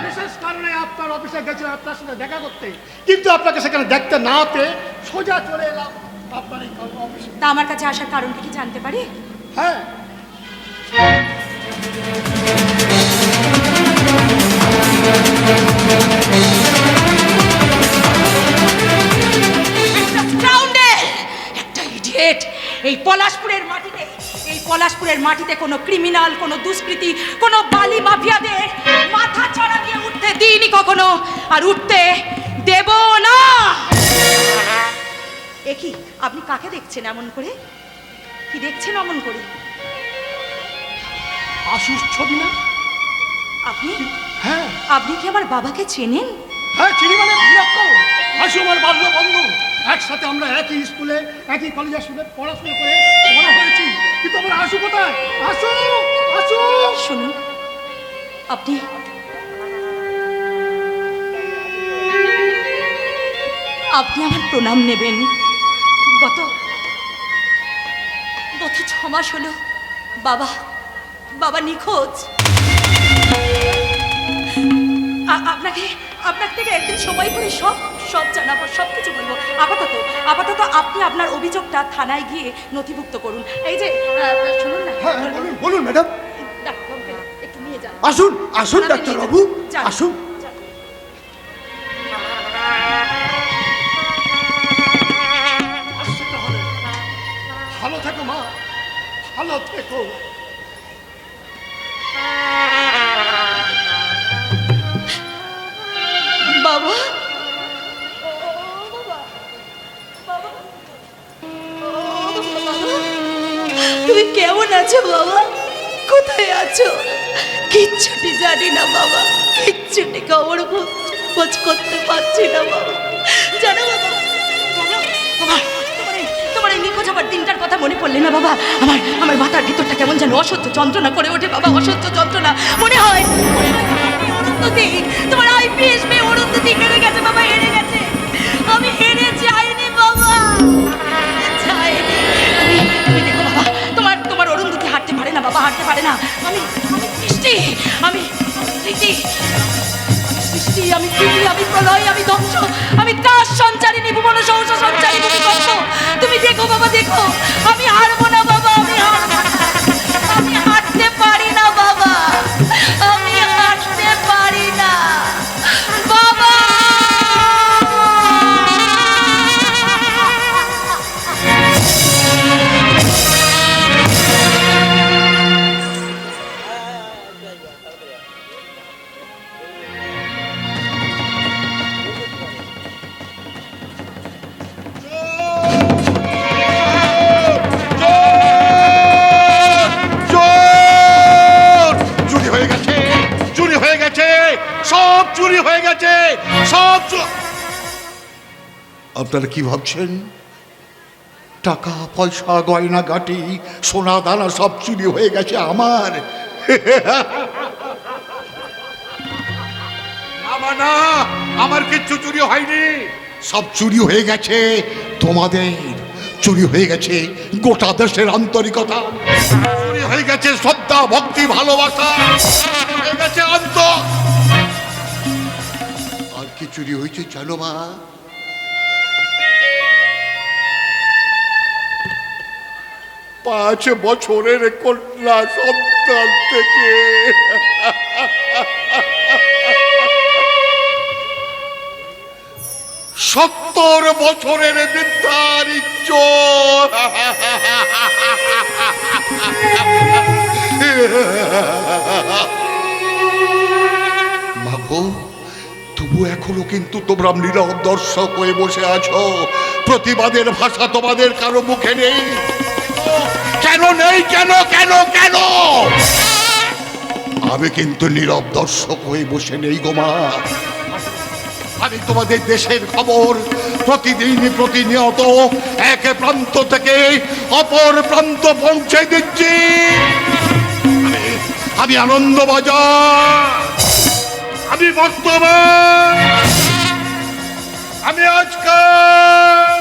বিশেষ কারণে আপনার অফিসে গেছিলাম আপনার সাথে দেখা করতে, কিন্তু আপনাকে সেখানে দেখতে না পেয়ে সোজা চলে এলাম আপনার এই অফিসে। তা আমার কাছে আসার কারণটা কি জানতে পারি? হ্যাঁ, একটা ইডিয়েট। এই পলাশপুরের মাটিতে কোনো ক্রিমিনাল, কোনো দুষ্কৃতী, কোনো বালি মাফিয়াদের মাথা চড়া দিয়ে উঠতে দিইনি কখনো, আর উঠতে দেব না। একই, আপনি কাকে দেখছেন এমন করে? কি দেখছেন অমন করে? আশুর ছবি না? আপনি? হ্যাঁ। আপনি কি আমার বাবাকে চেনেন? হ্যাঁ, চিনি মানে আশু আমার বাল্য বন্ধু। একসাথে আমরা একই স্কুলে, একই কলেজে পড়াশোনা করে বড় হয়েছি, কিন্তু আমার আশু কোথায়? আশু! শুনুন, আপনি আপনি আমার প্রণাম নেবেন। গত 6 মাস হলো বাবা নিখোঁজ। আপনাকে থেকে একদিন সময় করে সব জানাবো, সব কিছু বলবো। আপাতত আপনি আপনার অভিযোগটা থানায় গিয়ে নথিভুক্ত করুন। এই যে শুনুন না, হ্যাঁ বলুন ম্যাডাম। ডাক্তারবাবুকে একটু নিয়ে যান। আসুন ডাক্তারবাবু, যান। আসুন। ভালো থেকো মা, ভালো থেকো। বাবা, তুমি কেমন আছো বাবা? কোথায় আছো? কিচ্ছুটি জানি না বাবা, কিচ্ছুটি খবর খোঁজ করতে পারছি না বাবা। জানো বাবা, তোমার এই নিখোঁজ হবার দিনটার কথা মনে পড়লে না বাবা, আমার মাথার ভিতরটা কেমন যেন অসহ্য যন্ত্রণা করে ওঠে বাবা, অসহ্য যন্ত্রণা। মনে হয় অরুন্ধতী, তোমার আইপিএস মেয়ে অরুন্ধতী হেরে গেছে বাবা, হেরে গেছে। আমি হেরে যাইনি বাবা, যাইনি। তুমি দেখো বাবা, তোমার অরুন্ধতী হাঁটতে পারে না বাবা, হাঁটতে পারে না। আমি সৃষ্টি, আমি প্রলয়, আমি ধ্বংস, আমি কাশ সঞ্চারিণী, ভুবন সহসা সঞ্চারিণী ভূমিকম্প। তুমি দেখো বাবা, দেখো, আমি হারবো না বাবা, আমি হাঁটতে পারি না বাবা, আমি হাঁটতে পারি না বাবা। সব চুরি হয়ে গেছে, সব। আপনারা কি ভাবছেন? টাকা পয়সা গয়না গাটি সোনা দানা সব চুরি হয়ে গেছে আমার? না, আমার কিচ্ছু চুরি হয়নি। সব চুরি হয়ে গেছে তোমাদের, চুরি হয়ে গেছে গোটা দেশের আন্তরিকতা, চুরি হয়ে গেছে শ্রদ্ধা ভক্তি ভালোবাসা, হয়ে গেছে অন্তর। আর কি চুরি হয়েছে জানো মা? 5 বছরের কন্যা সন্তান থেকে 70 বছরের বৃদ্ধার ইজ্জত। মাগো, তবু এখনো কিন্তু তোমরা নীরব দর্শক হয়ে বসে আছো। প্রতিবাদের ভাষা তোমাদের কারো মুখে নেই। কেন নেই? কেন কেন কেন? আমি কিন্তু নীরব দর্শক হয়ে বসে নেই গো মা। আমি তোমাদের দেশের খবর প্রতিদিন প্রতিনিয়ত এক প্রান্ত থেকে অপর প্রান্ত পৌঁছে দিচ্ছি। আমি আনন্দবাজার, আমি বর্তমান, আমি আজকাল,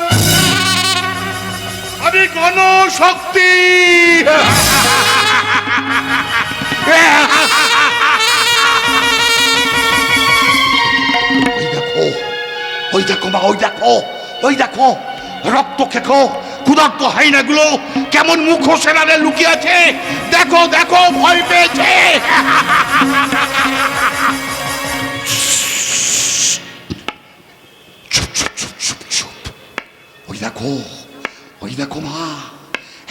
আমি গণশক্তি। ওই দেখো মা, ওই দেখো রক্ত খেকো ক্ষুধার্ত হাইনাগুলো কেমন মুখোশেরারে লুকিয়ে আছে। দেখো দেখো, ভয় পেয়েছে। ওই দেখো মা,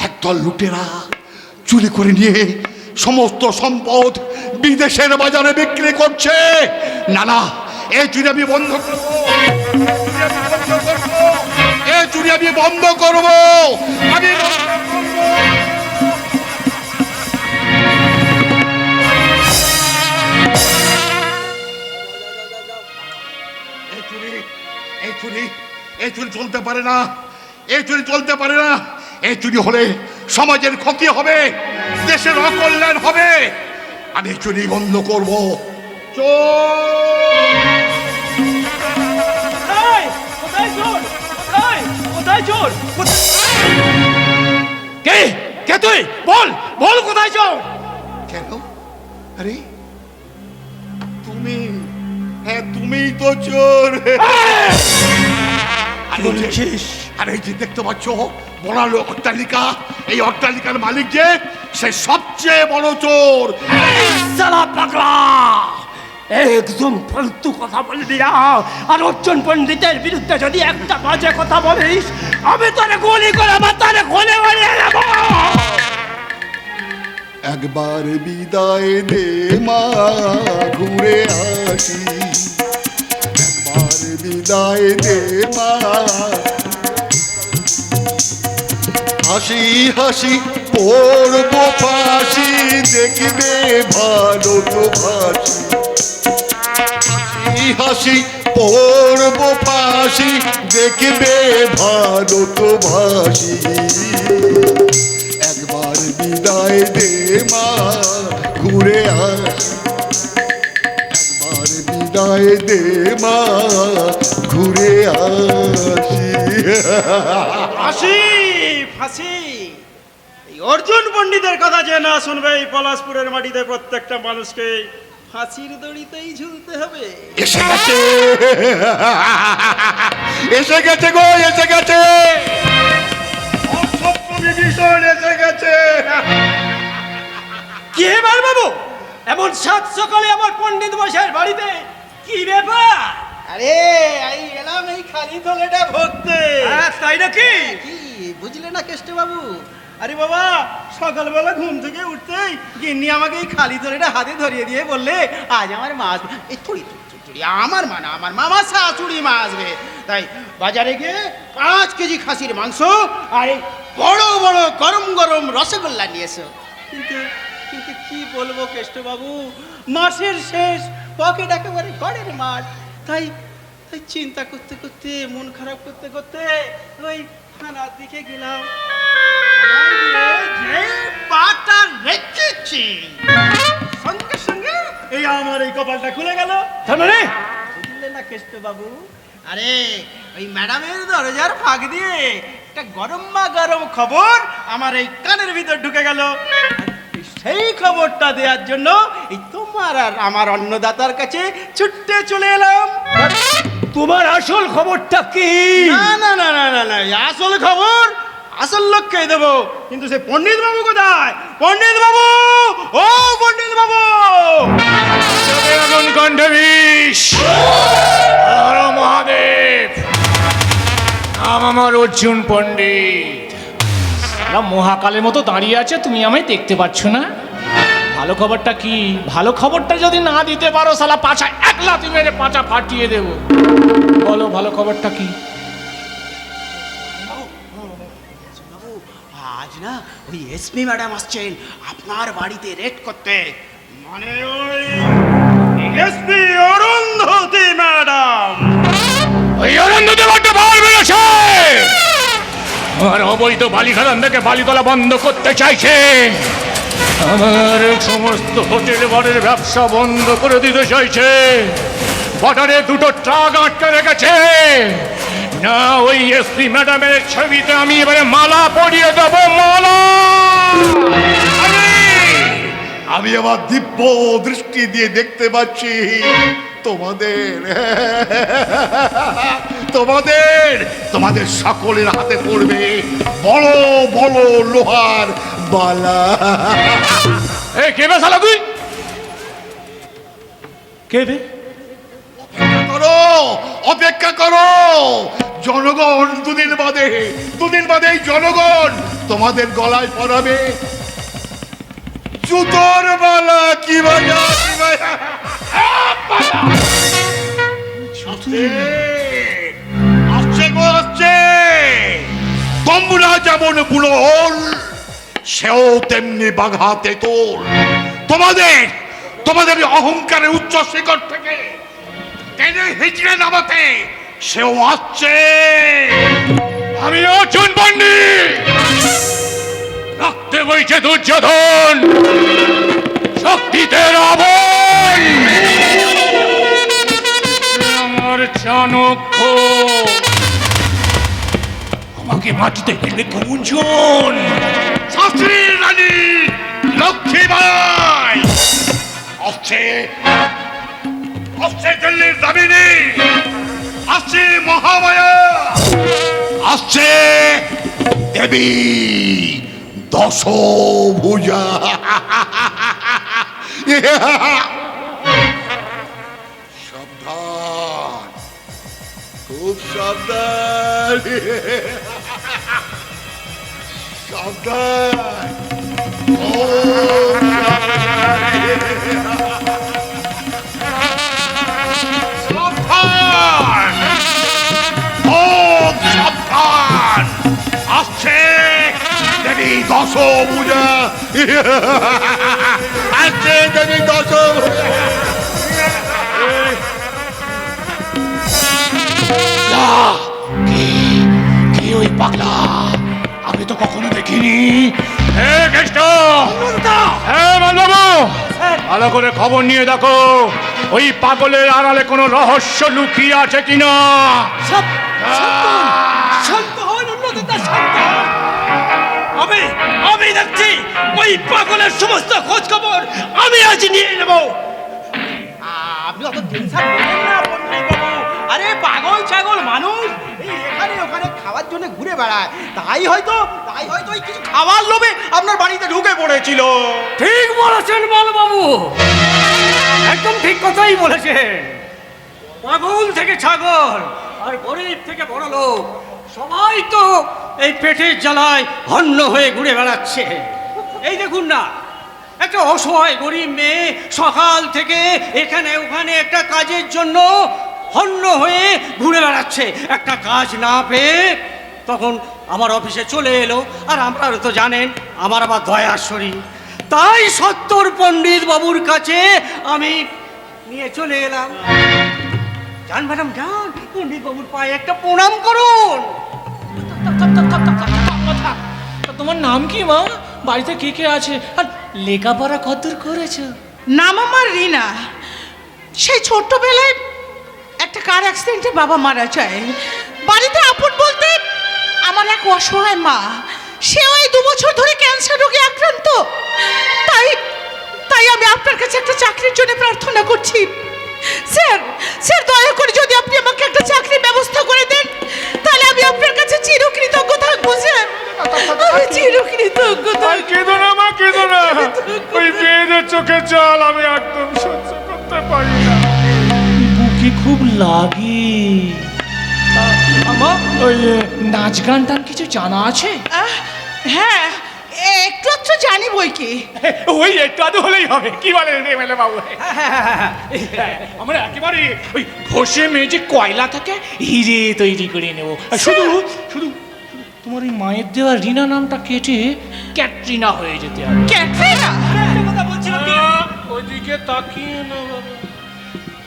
একদল লুটেরা চুরি করে নিয়ে সমস্ত সম্পদ বিদেশের বাজারে বিক্রি করছে। না, এই চুরি আমি বন্ধ করবো, এই চুরি আমি বন্ধ করবো, আমি এই চুরি চলতে পারে না, এই চুরি চলতে পারে না। এই চুরি হলে সমাজের ক্ষতি হবে, দেশের অকল্যাণ হবে। আমি চুরি বন্ধ করবো। কোথায় চোর? কোথায় চোর কে কে তুই বল বল কোথায় চোর কেন? আরে তুমি, হ্যাঁ তুমিই তো চোর। আরে এই যে দেখতে পাচ্ছ বড়ালো অট্টালিকা, এই অট্টালিকার মালিক যে সে সবচেয়ে বড় চোর। সালা পাগলা একদম ফালতু কথা বলবি না। আর অর্জুন পণ্ডিতের বিরুদ্ধে যদি একটা বাজে কথা বলিস আমি তোরে গুলি করে মাথারে খোলে মারিয়ে দেব। একবার বিদায় দে মা ঘুরে আসি, একবার বিদায় দে মা। হাসি হাসি পড়ব ফাঁসি, দেখবে ভালো তো ফাঁসি। হাসি হাসি পড়ব ফাঁসি, দেখবে ভালো তো ভাসি। একবার বিদায় দে মা ঘুরে আসি, একবার বিদায় দে মা ঘুরে আসি। ফাঁসি ফাঁসি এই অর্জুন পণ্ডিতের কথা যে না শুনবে এই পলাশপুরের মাটিতে প্রত্যেকটা মানুষকে ফাঁসির দড়িতেই ঝুলতে হবে। এসে গেছে, এসে গেছে গো, এসে গেছে, বিভীষণ এসে গেছে। কি ব্যাপার বাবু এমন সাত সকালে আমার পণ্ডিত মশাইয়ের বাড়িতে কি ব্যাপার? আরে এই এলাম এই খালি থলেটা ভরতে। তাই নাকি? কি বুঝলে না কেষ্ট বাবু? আরে বাবা সকালবেলা ঘুম থেকে উঠতেই গিন্নি আমাকে এই খালি থলেটা হাতে ধরিয়ে দিয়ে বললে আজ আমার মাছ এই থুড়ি আমার মা না আমার মামা শাশুড়ি মা আসবে, তাই বাজারে গিয়ে 5 কেজি খাসির মাংস আর এই বড় বড় গরম গরম রসগোল্লা নিয়ে এসো। কিন্তু কিন্তু কি বলবো কেষ্ট বাবু, মাসের শেষ, পকেট একেবারে গড়ের মাঠ, তাই তাই চিন্তা করতে করতে মন খারাপ করতে করতে ওই থানার দিকে গেলাম। যে পাটা রেখেছি সঙ্গে সঙ্গে এই আমার এই কপালটা খুলে গেল। মানে বুঝলে না কেষ্ট বাবু? আরে ওই ম্যাডামের দরজার ফাঁক দিয়ে একটা গরম খবর আমার এই কানের ভিতর ঢুকে গেল। সেই খবরটা দেওয়ার জন্য এই তোমার আর আমার অন্নদাতার কাছে ছুটতে চলে এলাম। তোমার আসল খবরটা কি? না না না না না না আসল খবর আসল লোককে দেবো, কিন্তু সে পণ্ডিত বাবু কোথায়? পণ্ডিত বাবু, ও পণ্ডিত বাবু! এখন কণ্ঠে বিষ। হর মহাদেব, নাম আমার অর্জুন পণ্ডিত। মহাকালের মতো দাঁড়িয়ে আছে, তুমি আমায় দেখতে পাচ্ছ না? ভালো খবরটা কি? ভালো খবরটা যদি না দিতে পারো শালা পাছা একলা তুমি মেরে পাছা ফাটিয়ে দেব। বলো ভালো খবরটা কি? আজ না ওই এসপি ম্যাডাম আসছেন আপনার বাড়িতে রেড করতে, মানে ওই এসপি অরুন্ধতী ম্যাডাম। ওই অরুন্ধতী বড্ড ভালো বেড়েছে। আমার অবৈধ বালি খাদান থেকে বালিতলা বন্ধ করতে চাইছে। আমার সমস্ত হোটেল বারের ব্যবসা বন্ধ করে দিতে চাইছে। বর্ডারে 2টো ট্রাক আটকে রেখেছে। না ওই এসপি ম্যাডামের ছবিতে আমি এবারে মালা পরিয়ে দেবো, মালা। আমি আমার দিব্য দৃষ্টি দিয়ে দেখতে পাচ্ছি তোমাদের তোমাদের তোমাদের সকলের হাতে পড়বে বড় বড় লোহার বালা। এই কে বে শালা তুই? কে বে? করো, অপেক্ষা করো। জনগণ দুদিন বাদে জনগণ তোমাদের গলায় পরাবে জুতোর মালা। কি বাজা, কি বাজা। আসছে গো, আসছে। তোমরা যেমন বুড়ো হল, সেও তেমনি বাঘা তেঁতুল। তোমাদের অহংকারের উচ্চ শিখর থেকে টেনে হিচড়ে নামাতে সেও আসছে। আমি অর্জুন পণ্ডিত। রক্তে বইছে দুর্যোধন, শক্তিতে রাবণ। আমার চাণক্য, আমাকে মাটিতে ফেলবে কোনজন? শাস্ত্রীর রানী লক্ষ্মীবাই আসছে, আসছে দিল্লির দামিনী, আসছে মহামায়া, আসছে দেবী দশভুজা। সাবধান, খুব সাবধান, সাবধান, খুব সাবধান, খুব সাবধান। আসছে দেবী দশভুজা, আসছে দেবী দশভুজা। কে ওই পাগলা? আমি তো কখনো দেখিনি। ভালো করে খবর নিয়ে দেখো ওই পাগলের আড়ালে কোনো রহস্য লুকিয়ে আছে কিনা। শান্ত হন উন্নতদা, শান্ত হন। আমি দেখছি ওই পাগলের সমস্ত খোঁজ খবর আমি আজ নিয়ে নেব। আপনি অত টেনশন করবেন না বন্ধুবাবু। আরে পাগল ছাগল মানুষ এই এখানে ওখানে খাওয়ার জন্য ঘুরে বেড়ায়, তাই হয়তো ওই কিছু খাওয়ার লোভে আপনার বাড়িতে ঢুকে পড়েছিল। ঠিক বলেছেন বাবু, একদম ঠিক কথাই বলেছেন। পাগল থেকে ছাগল আর গরিব থেকে বড় লোক সবাই তো এই পেটের জ্বালায় হন্য হয়ে ঘুরে বেড়াচ্ছে। এই দেখুন না, একটা অসহায় গরিব মেয়ে সকাল থেকে এখানে ওখানে একটা কাজের জন্য হন্য হয়ে ঘুরে বেড়াচ্ছে। একটা কাজ না পেয়ে তখন আমার অফিসে চলে এলো। আর আপনারা তো জানেন আমার আবার দয়ার শরীর, তাই সত্তর পণ্ডিত বাবুর কাছে আমি নিয়ে চলে এলাম। যান ম্যাডাম যান, পণ্ডিত বাবুর পায়ে একটা প্রণাম করুন। তোমার নাম কি মা? বাড়িতে কে কে আছে? আর লেখাপড়া কতদূর করেছো? নাম আমার রিনা। সেই ছোট্টবেলায় একটা কার অ্যাক্সিডেন্টে বাবা মারা যায়। বাড়িতে আপন বলতে আমার এক অসহায় মা, সে ওই 2 বছর ধরে ক্যান্সার রোগে আক্রান্ত। তাই আমি আপনার কাছে একটা চাকরির জন্য প্রার্থনা করছি। স্যার দয়া করে যদি আপনি আমাকে একটা চাকরির ব্যবস্থা করে দেন, তাহলে আমি আপনার কাছে চিরকৃতজ্ঞ থাকবো স্যার। আমি চিরকৃতজ্ঞ থাকবো। কেঁদো না মা, কেঁদো না। ওই মেয়েদের চোখে জল আমি একদম সহ্য করতে পারি না। বুকে খুব লাগে। আমার ওই নাচ গান টান কিছু জানা আছে? হ্যাঁ, একটু একটু জানি বই কি। ওই একটু আধ হলেই হবে। কি বলেন এমএলএ বাবু? আমরা একেবারে ওই ঘষে মেজে কয়লা থাকে হিরে তৈরি করে নেব। শুধু শুধু তোমার ওই মায়ের দেওয়া রিনা নামটা কেটে ক্যাটরিনা হয়ে যেতে হবে। ক্যাটরিনা? ওইদিকে তাকিয়ে না বাবা,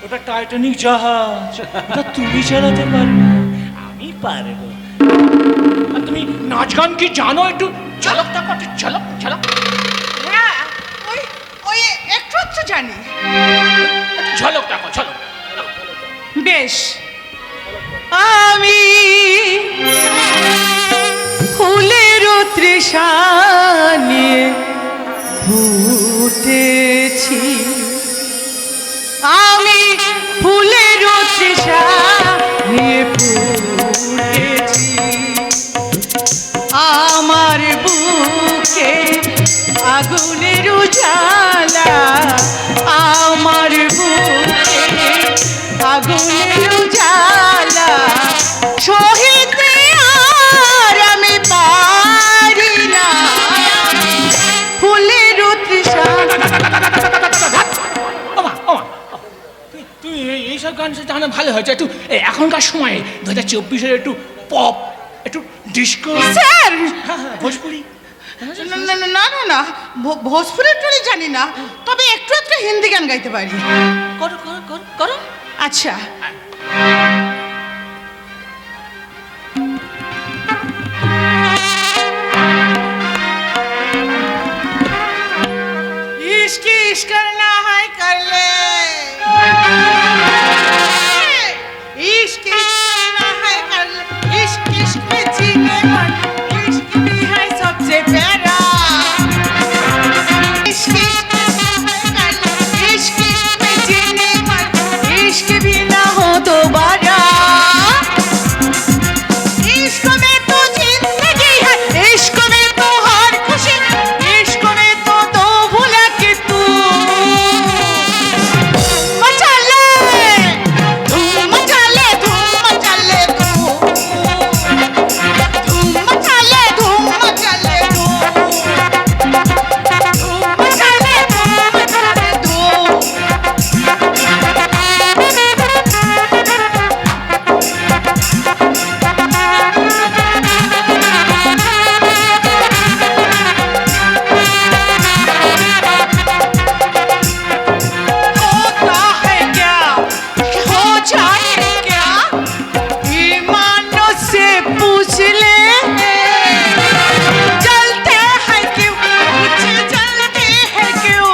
ওটা টাইটানিক জাহাজ, ওটা তুমি চালাতে পারবে, আমি পারবো। আর তুমি নাচ গান কি জানো? একটু ঝলকটা কত, ঝলক ঝলক। হ্যাঁ, ওই একটু একটু জানি। ঝলক দেখো, ঝলক। বেশ, আমি ফুলের তৃষা নিয়ে ফুটেছি, আমি ফুলের তৃষা নিয়ে ফুটেছি, আমার বুকে আগুনের জ্বালা, আমার বুকে আগুনের জ্বালা সহিতে আর আমি পারি না, ফুলের তৃষা। তুই এইসব গান জানা ভালো হয়েছে। একটু এখনকার সময়ে 2024-এর একটু পপ, একটু ডিস্কো। স্যার, ভোজপুরি। না, ভোজপুরের টুরি জানি না, তবে একটু একটু হিন্দি গান গাইতে পারি। করো করো করো। আচ্ছা, इश्क इश्क करना है कर ले, इश्क इश्क करना है कर ले, इश्क इश्क में जीने मन इश्क भी है सबसे प्यारा इश्क इश्क इश्क में जीने मन इश्क भी ना हो दोबारा इश्क में तो जिंदगी है इश्क में तो हर खुशी इश्क में तो दो भुला के तू मचा ले धूम मचा ले धूम मचा ले तू धूम मचा ले धूम मचा ले तू धूम मचा ले धूम मचा ले तू होता है क्या हो जाए क्या ईमानों से पूछ ले जलते हैं क्यों मुझे जलते हैं क्यों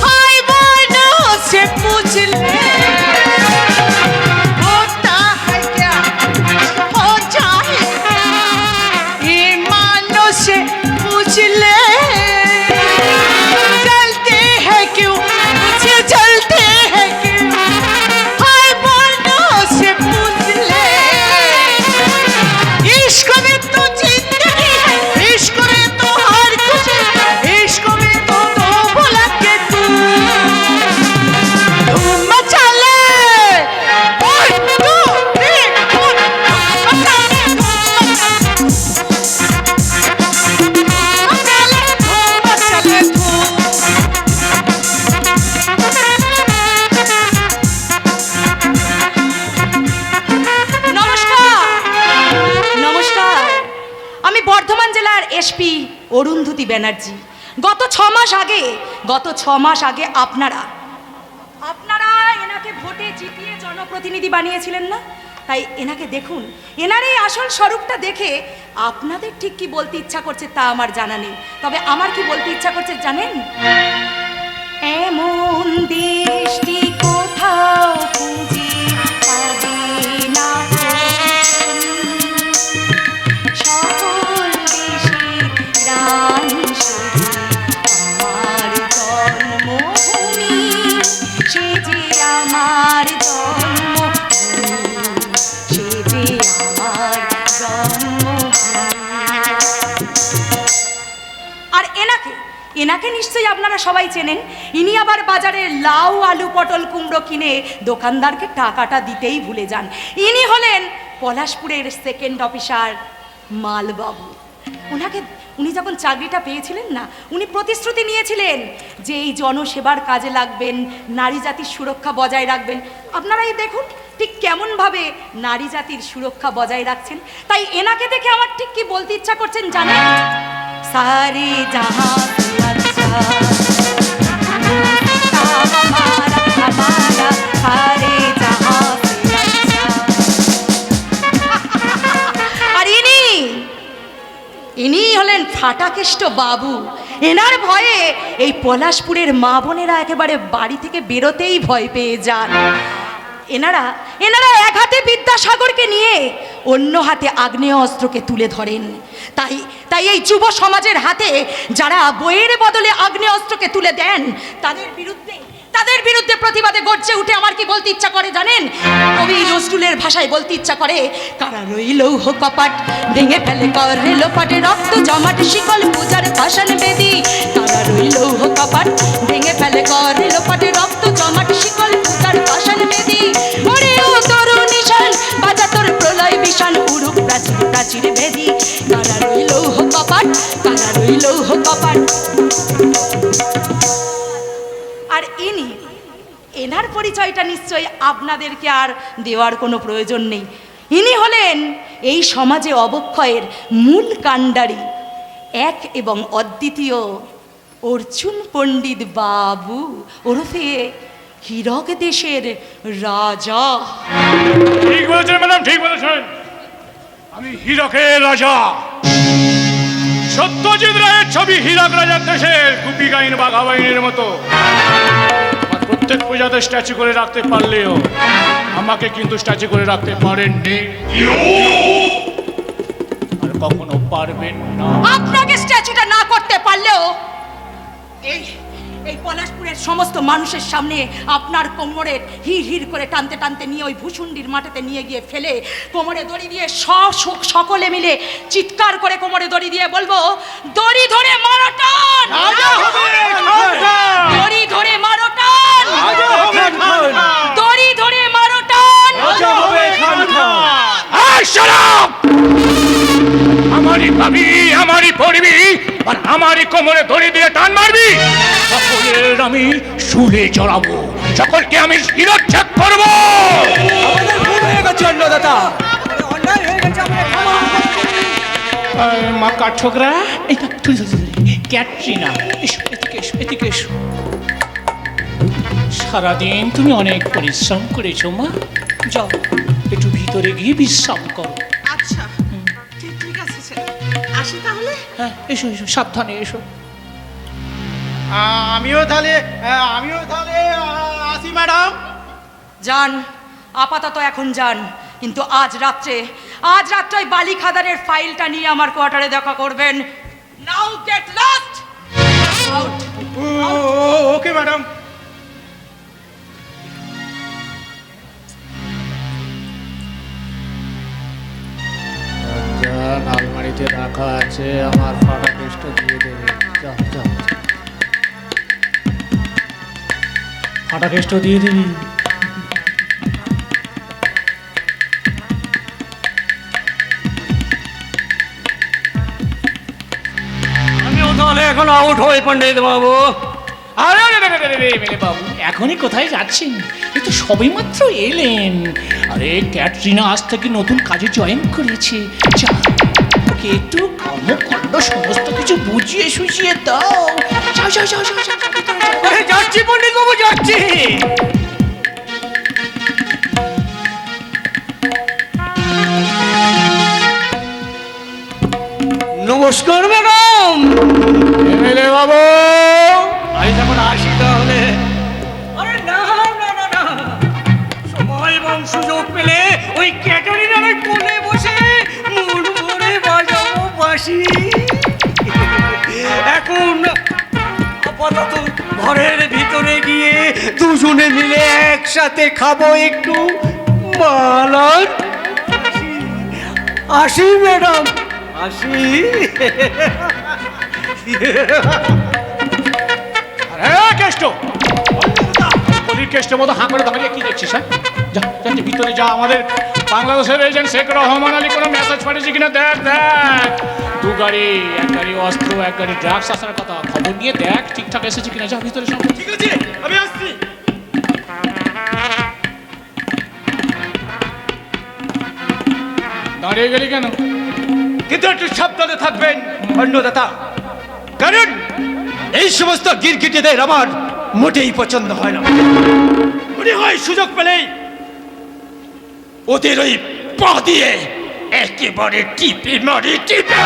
हाय वालों से पूछ ले होता है क्या हो जाए क्या ईमानों से पूछ ले जलते हैं क्यों मुझे जलते हैं क्यों हाय वालों से पूछ ले इश्क में तो जिंदगी है इश्क में तो हर कुछ है इश्क में तो दो भुला के तू धूम मचा ले 1 2 3 4 मचा ले धूम मचा ले धूम मचा ले धूम নমস্কার নমস্কার আমি বর্ধমান জেলার এসপি অরুন্ধতী ব্যানার্জি গত 6 মাস আগে আপনারা এনাকে ভোটে জিতিয়ে জনপ্রতিনিধি বানিয়েছিলেন না তাই এনাকে দেখুন এনার এই আসল স্বরূপটা দেখে আপনাদের ঠিক কি বলতে ইচ্ছা করছে তা আমার জানা নেই তবে আমার কি বলতে ইচ্ছা করছে জানেন এমন দৃষ্টি কোথাও খুঁজে পাবে না সকল দেশের রানী সেজে আমার জন্মভূমি সে যে আমার জন্মভূমি সে যে আমার জন্মভূমি আর এনাকে নিশ্চয়ই আপনারা সবাই চেনেন ইনি আবার বাজারে লাউ আলু পটল কুমড়ো কিনে দোকানদারকে টাকাটা দিতেই ভুলে যান ইনি হলেন পলাশপুরের সেকেন্ড অফিসার মালবাবু উনি যখন চাকরিটা পেয়েছিলেন না উনি প্রতিশ্রুতি নিয়েছিলেন যে এই জনসেবার কাজে লাগবেন নারী জাতির সুরক্ষা বজায় রাখবেন আপনারাই দেখুন ঠিক কেমনভাবে নারী জাতির সুরক্ষা বজায় রাখছেন তাই এনাকে দেখে আমার ঠিক কি বলতে ইচ্ছা করছেন জানেন सारे जहां से अच्छा हमारा सारे जहां से अच्छा আর ইনি হলেন ফাটাকেষ্ট বাবু এনার ভয়ে এই পলাশপুরের মা বোনেরা একেবারে বাড়ি থেকে বেরোতেই ভয় পেয়ে যান এনারা এক হাতে বিদ্যাসাগরকে নিয়ে অন্য হাতে আগ্নেয় অস্ত্রকে তুলে ধরেন তাই এই যুব সমাজের হাতে যারা বইয়ের বদলে আগ্নেয় অস্ত্রকে তুলে দেন তাদের বিরুদ্ধে প্রতিবাদে গর্জে উঠে আমার কি বলতে ইচ্ছা করে জানেন কবি নজরুলের ভাষায় বলতে ইচ্ছা করে কারা রইল হো কপাট ভেঙে ফেলে করে লোপাটে রক্ত জমাট শিকল পূজার পাষাণ বেদি কারা রইল হো কপাট ভেঙে ফেলে করে লোপাটে রক্ত জমাট শিকল পূজার পাষাণ বেদি ওরে ও তরুণ নিশান বাজা তোর প্রলয় বিশান উড়ুক প্রাচীর প্রাচীর বেদি কারা রইল হো কপাট কারা রইল হো কপাট আর এনার পরিচয়টা নিশ্চয়ই আপনাদেরকে আর দেওয়ার কোনো প্রয়োজন নেই ইনি হলেন এই সমাজে অবক্ষয়ের মূল কাণ্ডারি এক এবং অদ্বিতীয় অর্জুন পণ্ডিত বাবু ওরফে হীরক দেশের রাজা ঠিক বলেছেন ম্যাডাম ঠিক বলেছেন আমি হীরকের রাজা সত্যজিৎ রায়ের ছবি হীরক রাজার দেশের গুপি গাইন বাঘা বাইনের মতো প্রত্যেক পূজাতে স্ট্যাচু করে রাখতে পারলেও আমাকে কিন্তু স্ট্যাচু করে রাখতে পারেননি আর কখনো পারবেন না। আপনাকে স্ট্যাচুটা না করতে পারলেও এই এই পলাশপুরের সমস্ত মানুষের সামনে আপনার কোমরের হির হির করে টানতে টানতে নিয়ে ওই ভূষুণ্ডির মাটিতে নিয়ে গিয়ে ফেলে কোমরে দড়ি দিয়ে সকলে মিলে চিৎকার করে কোমরে দড়ি দিয়ে বলবো, দড়ি ধরে মারো টান, দড়ি ধরে মারো টান, দড়ি ধরে মারো টান। এই shut up! আমারই ভাবি, আমারই পড়বি, আর আমারই কোমরে দড়ি দিয়ে টান মারবি। সকলের আমি শুলে চড়াবো, সকলকে আমি শিরচ্ছেদ করবো। আমাদের ভুল হয়ে গেছে অন্নদাতা, অন্যায় হয়ে গেছে, আমাদের ক্ষমা করুন। মা কাঠঠোকরা, এই ক্যাটরিনা, এসো, এদিকে এসো, এদিকে এসো। সারাদিন তুমি অনেক পরিশ্রম করেছো মা, যাও একটু ভিতরে গিয়ে বিশ্রাম করো। আচ্ছা ঠিক আছে ছেলে, আসি তাহলে। হ্যাঁ এসো এসো, সাবধানে এসো। আমিও তাহলে আসি ম্যাডাম। যান, আপাতত এখন যান, কিন্তু আজ রাত্রে ওই বালি খাদানের ফাইলটা নিয়ে আমার কোয়ার্টারে দেখা করবেন। নাও get lost out. Okay madam. আলমারিতে রাখা আছে, আমার ফাটা কেসটা দিয়ে দেবে। যাও যাও, ফাটা কেসটা দিয়ে দিবি। আমিও তাহলে এখন আউট হই পণ্ডিত বাবু। আরে আরে আরে আরে এমএলএ বাবু, এখনই কোথায় যাচ্ছেন? এই তো সবে মাত্র এলেন। আরে ক্যাটরিনা আজ থেকে নতুন কাজে জয়েন করেছে, যা ওকে একটু কর্মকাণ্ড সমস্ত কিছু বুঝিয়ে সুঝিয়ে দাও। যাও যাও যাও যাও যাও, ভিতরে যাও। আরে যাচ্ছি পণ্ডিত বাবু, যাচ্ছি। নমস্কার ম্যাডাম। এমএলএ বাবু, আমি যখন আসি তাহলে। আরে না না না না, সময় এবং সুযোগ পেলে ওই ক্যাটারিনার কোলে বসে মন ভরে বাজাবো বাঁশি। এখন আপাতত ঘরের ভিতরে গিয়ে দুজনে মিলে একসাথে খাবো একটু মালার। আসি ম্যাডাম, আসি। আরে কেষ্ট, কলির কেষ্টের মতো হাঁ করে দাঁড়িয়ে কি দেখছিস? হ্যাঁ যা যা, ভিতরে যা। আমাদের বাংলাদেশের এজেন্ট শেখ রহমান আলী কোনো মেসেজ পাঠিয়েছে কিনা দেখ দেখ। দু গাড়ি, এক গাড়ি অস্ত্র, এক গাড়ি ড্রাগস আসার কথা, খবর নিয়ে দেখ ঠিকঠাক এসেছে কিনা। যা ভিতরে সব। ঠিক আছে, আমি আসছি। দাঁড়িয়ে গেলি কেন? কিন্তু একটু সাবধানে থাকবেন অন্নদাতা, কারণ এই সমস্ত গিরগিটিদের আমার মোটেই পছন্দ হয় না। মনে হয় সুযোগ পেলেই ওদের ওই পা দিয়ে একেবারে টিপে মারি, টিপে।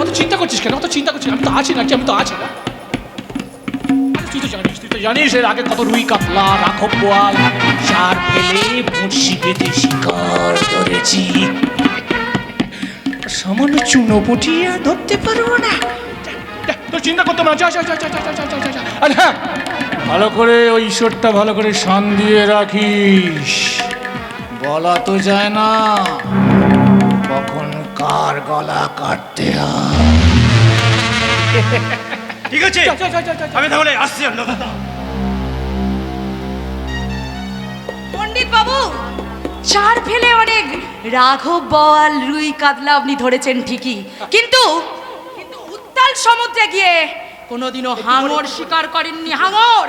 অত চিন্তা করছিস কেন? অত চিন্তা করছিস? আমি তো আছি নাকি? আমি তো আছি না। তুই তো জানিস এর আগে কত রুই কাতলা, রাঘব বোয়াল, চার ফেলে বড়শি বেঁধে শিকার ধরেছি। সামান্য চুনো পটিয়ে ধরতে পারবো না। তো চিন্তা করতে না, যা যা যা যা যা যা যা যা। আর হ্যাঁ, ভালো করে ওই ঈশ্বরটা ভালো করে শান দিয়ে রাখিস। বলা তো যায় না কখন কার গলা কাটতে হয়। ঠিক আছে, আমি তাহলে আসছি অন্নদাতা। পণ্ডিত বাবু, চার ফেলে অনেক রাঘব বল, রুই কাতলা আপনি ধরেছেন ঠিকই, কিন্তু উত্তাল সমুদ্রে গিয়ে কোনোদিনও হাঙর শিকার করেননি। হাঙর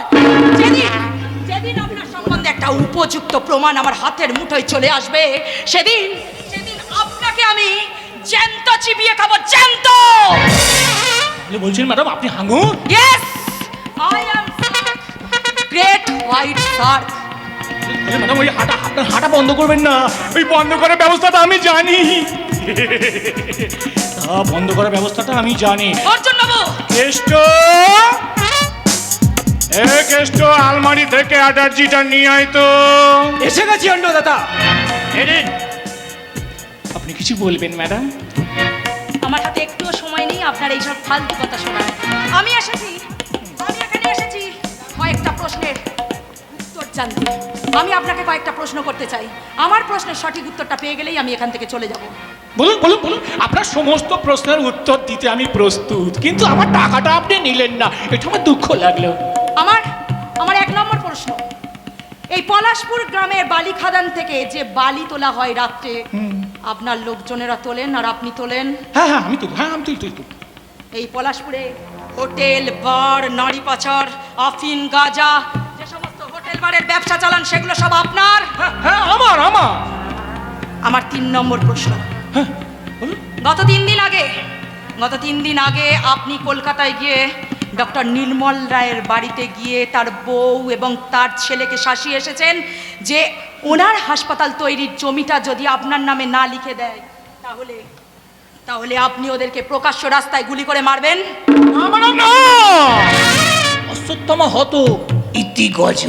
যেদিন আপনার সম্বন্ধে একটা উপযুক্ত প্রমাণ আমার হাতের মুঠোয় চলে আসবে, সেদিন আপনাকে আমি জ্যান্ত চিবিয়ে খাবো, জ্যান্ত। বলছেন ম্যাডাম আপনি হাঙর? Yes, I am great white shark. Madam ওই আপনার হাঁটা বন্ধ করবেন না, ওই বন্ধ করার ব্যবস্থাটা আমি জানি। বন্ধ করার ব্যবস্থাটা আমি জানি। অর্জুন বাবু, কেষ্ট, এ কেষ্ট, আলমারি থেকে অ্যালার্জিটা নিয়ে আয় তো। এসে গেছি অন্নদাতা। আপনি কি কিছু বলবেন ম্যাডাম? আমার হাতে একটুও সময় নেই আপনার এইসব ফালতু কথা শোনার। আমি এখানে এসেছি কয়েকটা প্রশ্নের উত্তর জানতে। আমি আপনাকে কয়েকটা প্রশ্ন করতে চাই। আমার প্রশ্নের সঠিক উত্তরটা পেয়ে গেলেই আমি এখান থেকে চলে যাব। বলুন বলুন বলুন, আপনার সমস্ত প্রশ্নের উত্তর দিতে আমি প্রস্তুত, কিন্তু আমার টাকাটা আপনি নিলেন না, এটা আমার দুঃখ লাগলো। আমার 1 নম্বর প্রশ্ন, এই পলাশপুর গ্রামের বালি খাদান থেকে যে বালি তোলা হয় রাত্রে, আপনার লোকজনেরা তোলেন আর আপনি তোলেন? হ্যাঁ হ্যাঁ আমি তুলি। এই পলাশপুরে হোটেল, বার, নারী পাচার, আফিন, গাঁজা, যে সমস্ত হোটেল বারের ব্যবসা চালান সেগুলো সব আপনার? হ্যাঁ আমার। আমার 3 নম্বর প্রশ্ন, হ্যাঁ বলুন। গত 3 দিন আগে আপনি কলকাতায় গিয়ে ডক্টর নির্মল রায়ের বাড়িতে গিয়ে তার বউ এবং তার ছেলেকে শাসিয়ে এসেছেন যে ওনার হাসপাতাল তৈরির জমিটা যদি আপনার নামে না লিখে দেয় তাহলে আপনি ওদেরকে প্রকাশ্য রাস্তায় গুলি করে মারবেন? না, অশ্বত্থম হত ইতি গজ।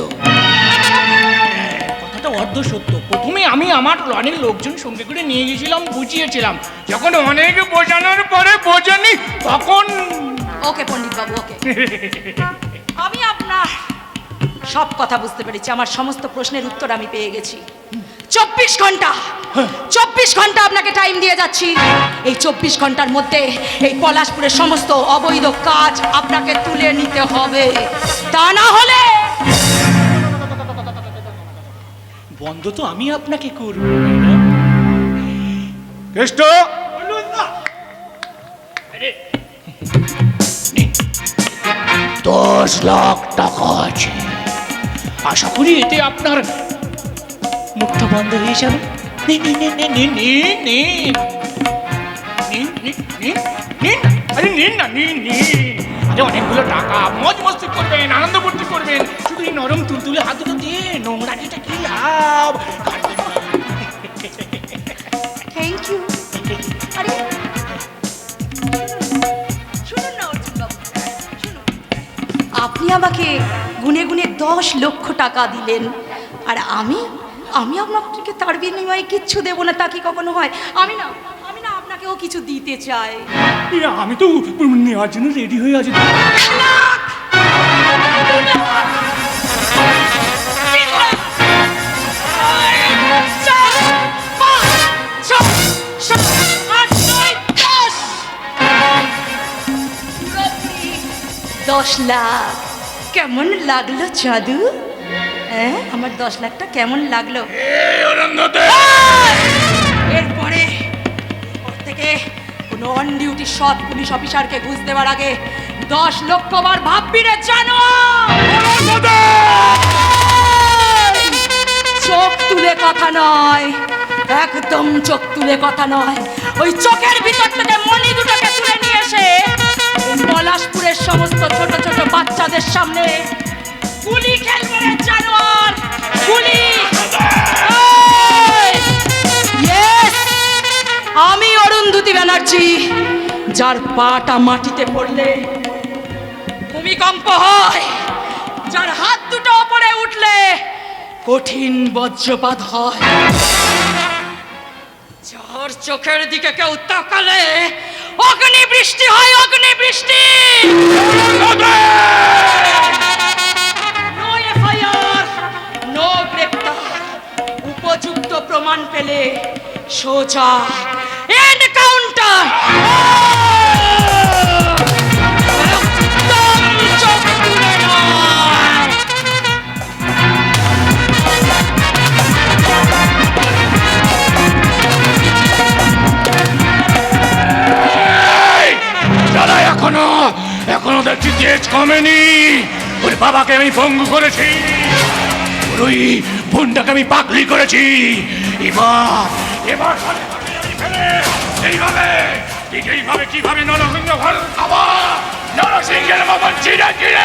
কথাটা অর্ধ সত্য। প্রথমে আমি আমার অনেক লোকজন সঙ্গে করে নিয়ে গেছিলাম, বুঝিয়েছিলাম। যখন অনেক বোঝানোর পরে বোঝেনি তখন ওকে পণ্ডিত বাবু, ওকে। আমি আপনার সব কথা বুঝতে পেরেছি। আমার সমস্ত প্রশ্নের উত্তর আমি পেয়ে গেছি। 24 ঘন্টা আপনাকে টাইম দিয়ে যাচ্ছি। এই 24 ঘন্টার মধ্যে এই পলাশপুরের সমস্ত অবৈধ কাজ আপনাকে তুলে নিতে হবে, তা না হলে বন্ধ তো আমি আপনাকে করব। কেষ্ট, 10 লাখ টাকা আছে। আশা করি এতে আপনার মুখটা বন্ধ হয়ে যাবে। আরে অনেকগুলো টাকা, মজ মস্তি করবেন, আনন্দ ফুর্তি করবেন। শুধু এই নরম তুলতুলে হাত দুটো দিয়ে নোংরা এটা কি লাভ? Thank you. আরে শুনুন না অর্জুন বাবু, শুনুন। আপনি আমাকে গুনে গুনে 10 লক্ষ টাকা দিলেন, আর আমি আপনাকে তার বিনিময়ে কিচ্ছু দেবো না, তা কি কখনো হয়? আমি না আপনাকেও কিছু দিতে চাই। আমি তো নেওয়ার জন্য রেডি হয়ে আছি। দশ লাখ কেমন লাগলো চাঁদু? হ্যাঁ, আমার 10 লাখটা কেমন লাগলো? এরপরে থেকে কোনো অন ডিউটি সৎ পুলিশ অফিসারকে ঘুষ দেওয়ার আগে 10 লক্ষ বার ভাববি রে জানো। চোখ তুলে কথা নয়, একদম চোখ তুলে কথা নয়। ওই চোখের ভিতর থেকে মণি দুটোকে তুলে নিয়ে এসে এই পলাশপুরের সমস্ত ছোট ছোট বাচ্চাদের সামনে গুলি খেলবে রে জানোয়ার, গুলি। আমি অরুন্ধতী ব্যানার্জি, যার পাটা মাটিতে পড়লে ভূমিকম্প হয়, যার হাত দুটো উপরে উঠলে কঠিন বজ্রপাত হয়, যার চোখের দিকে কেউ তাকালে অগ্নিবৃষ্টি হয়, অগ্নিবৃষ্টি। নো এফআইআর, নো গ্রেপ্তার। উপযুক্ত প্রমাণ পেলে সোজা এনকাউন্টার। চোখ তুলে নয়। দাদা এখনো দেখছি তেজ কমেনি। ওর বাবাকে আমি পঙ্গু করেছি, ওই বোনটাকে আমি পাগলি করেছি। এবার এইভাবে কিভাবে নরসিংহ ঘর খাওয়া, নরসিংহের মতন চিড়ে চিড়ে